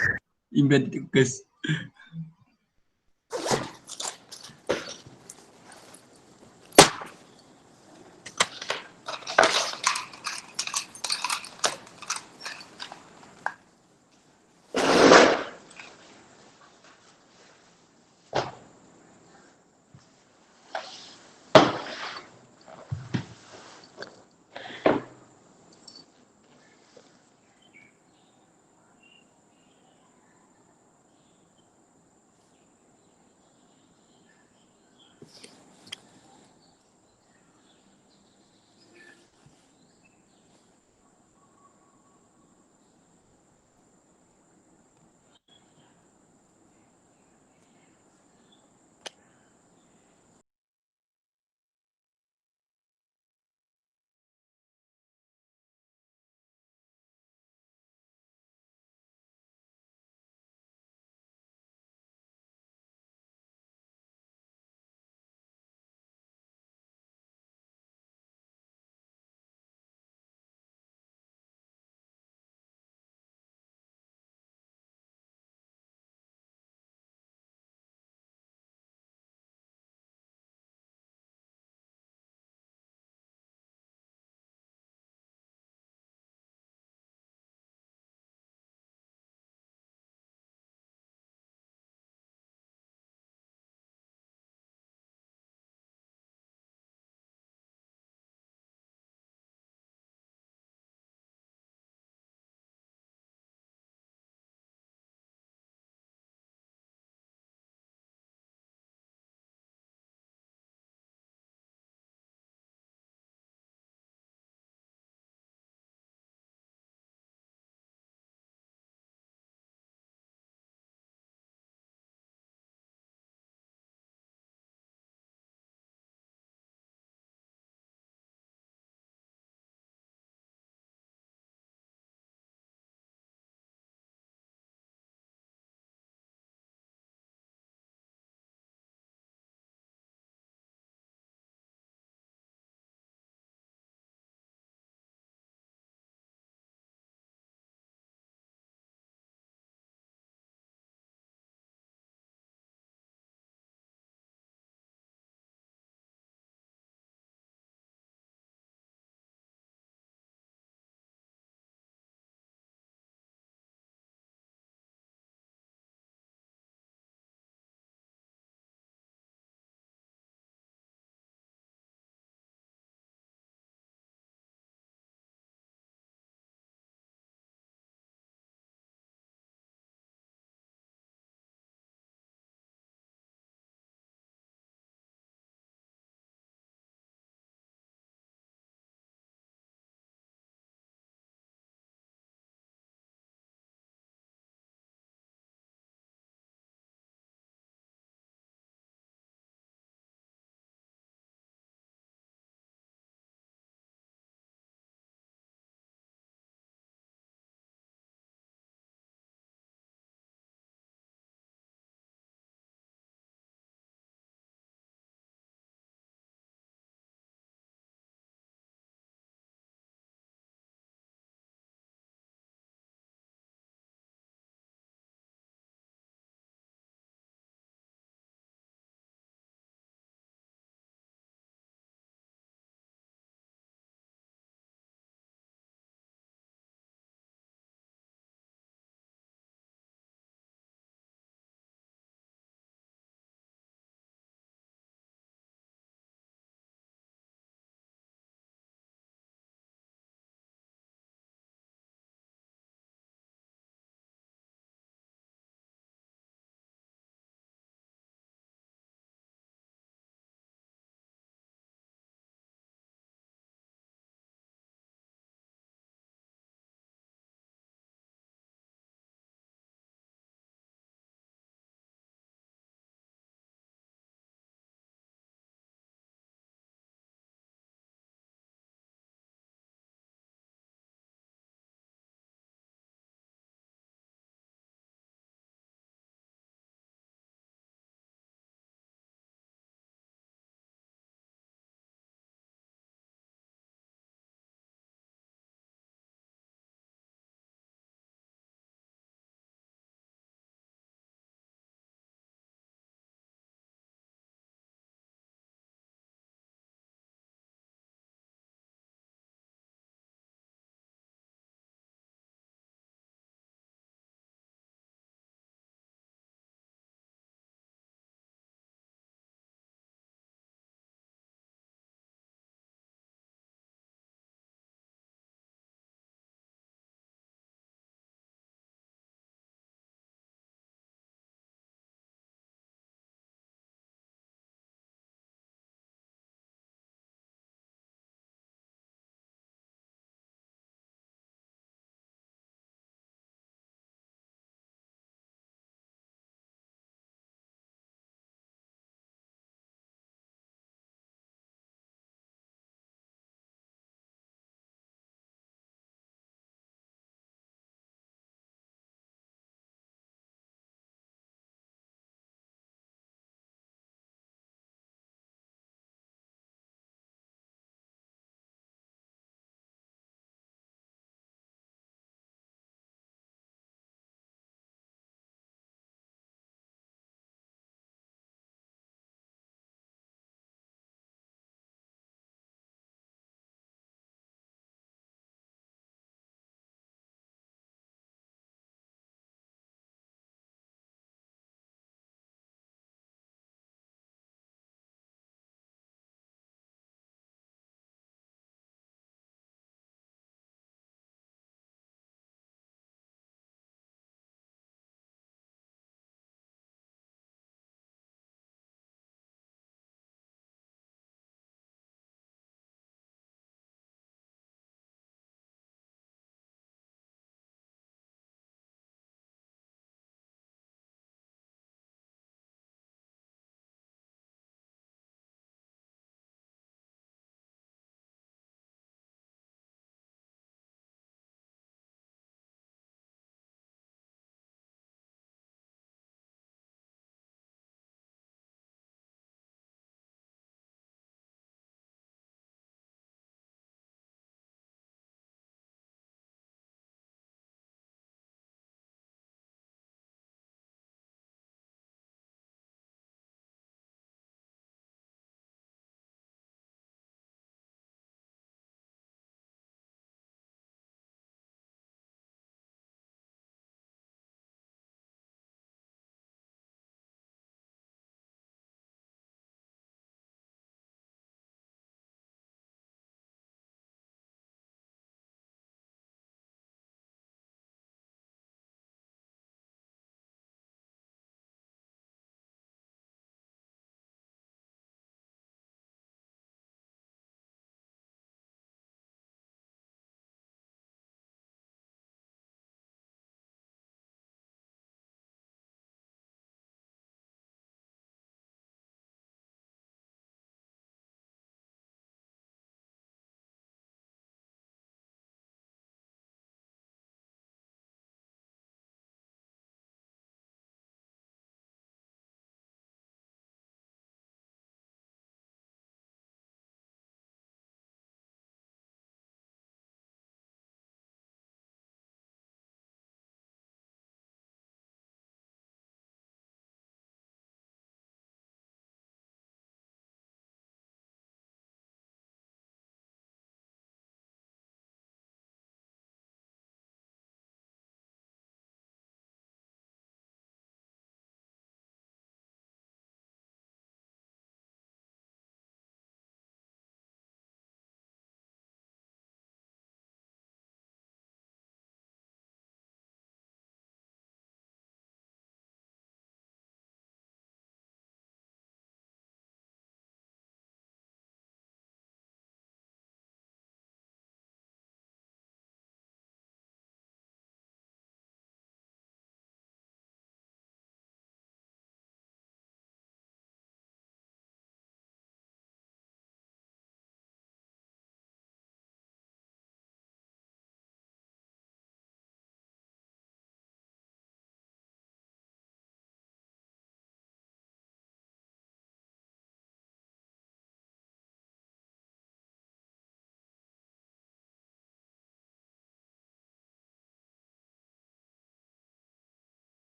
Imran Tikus.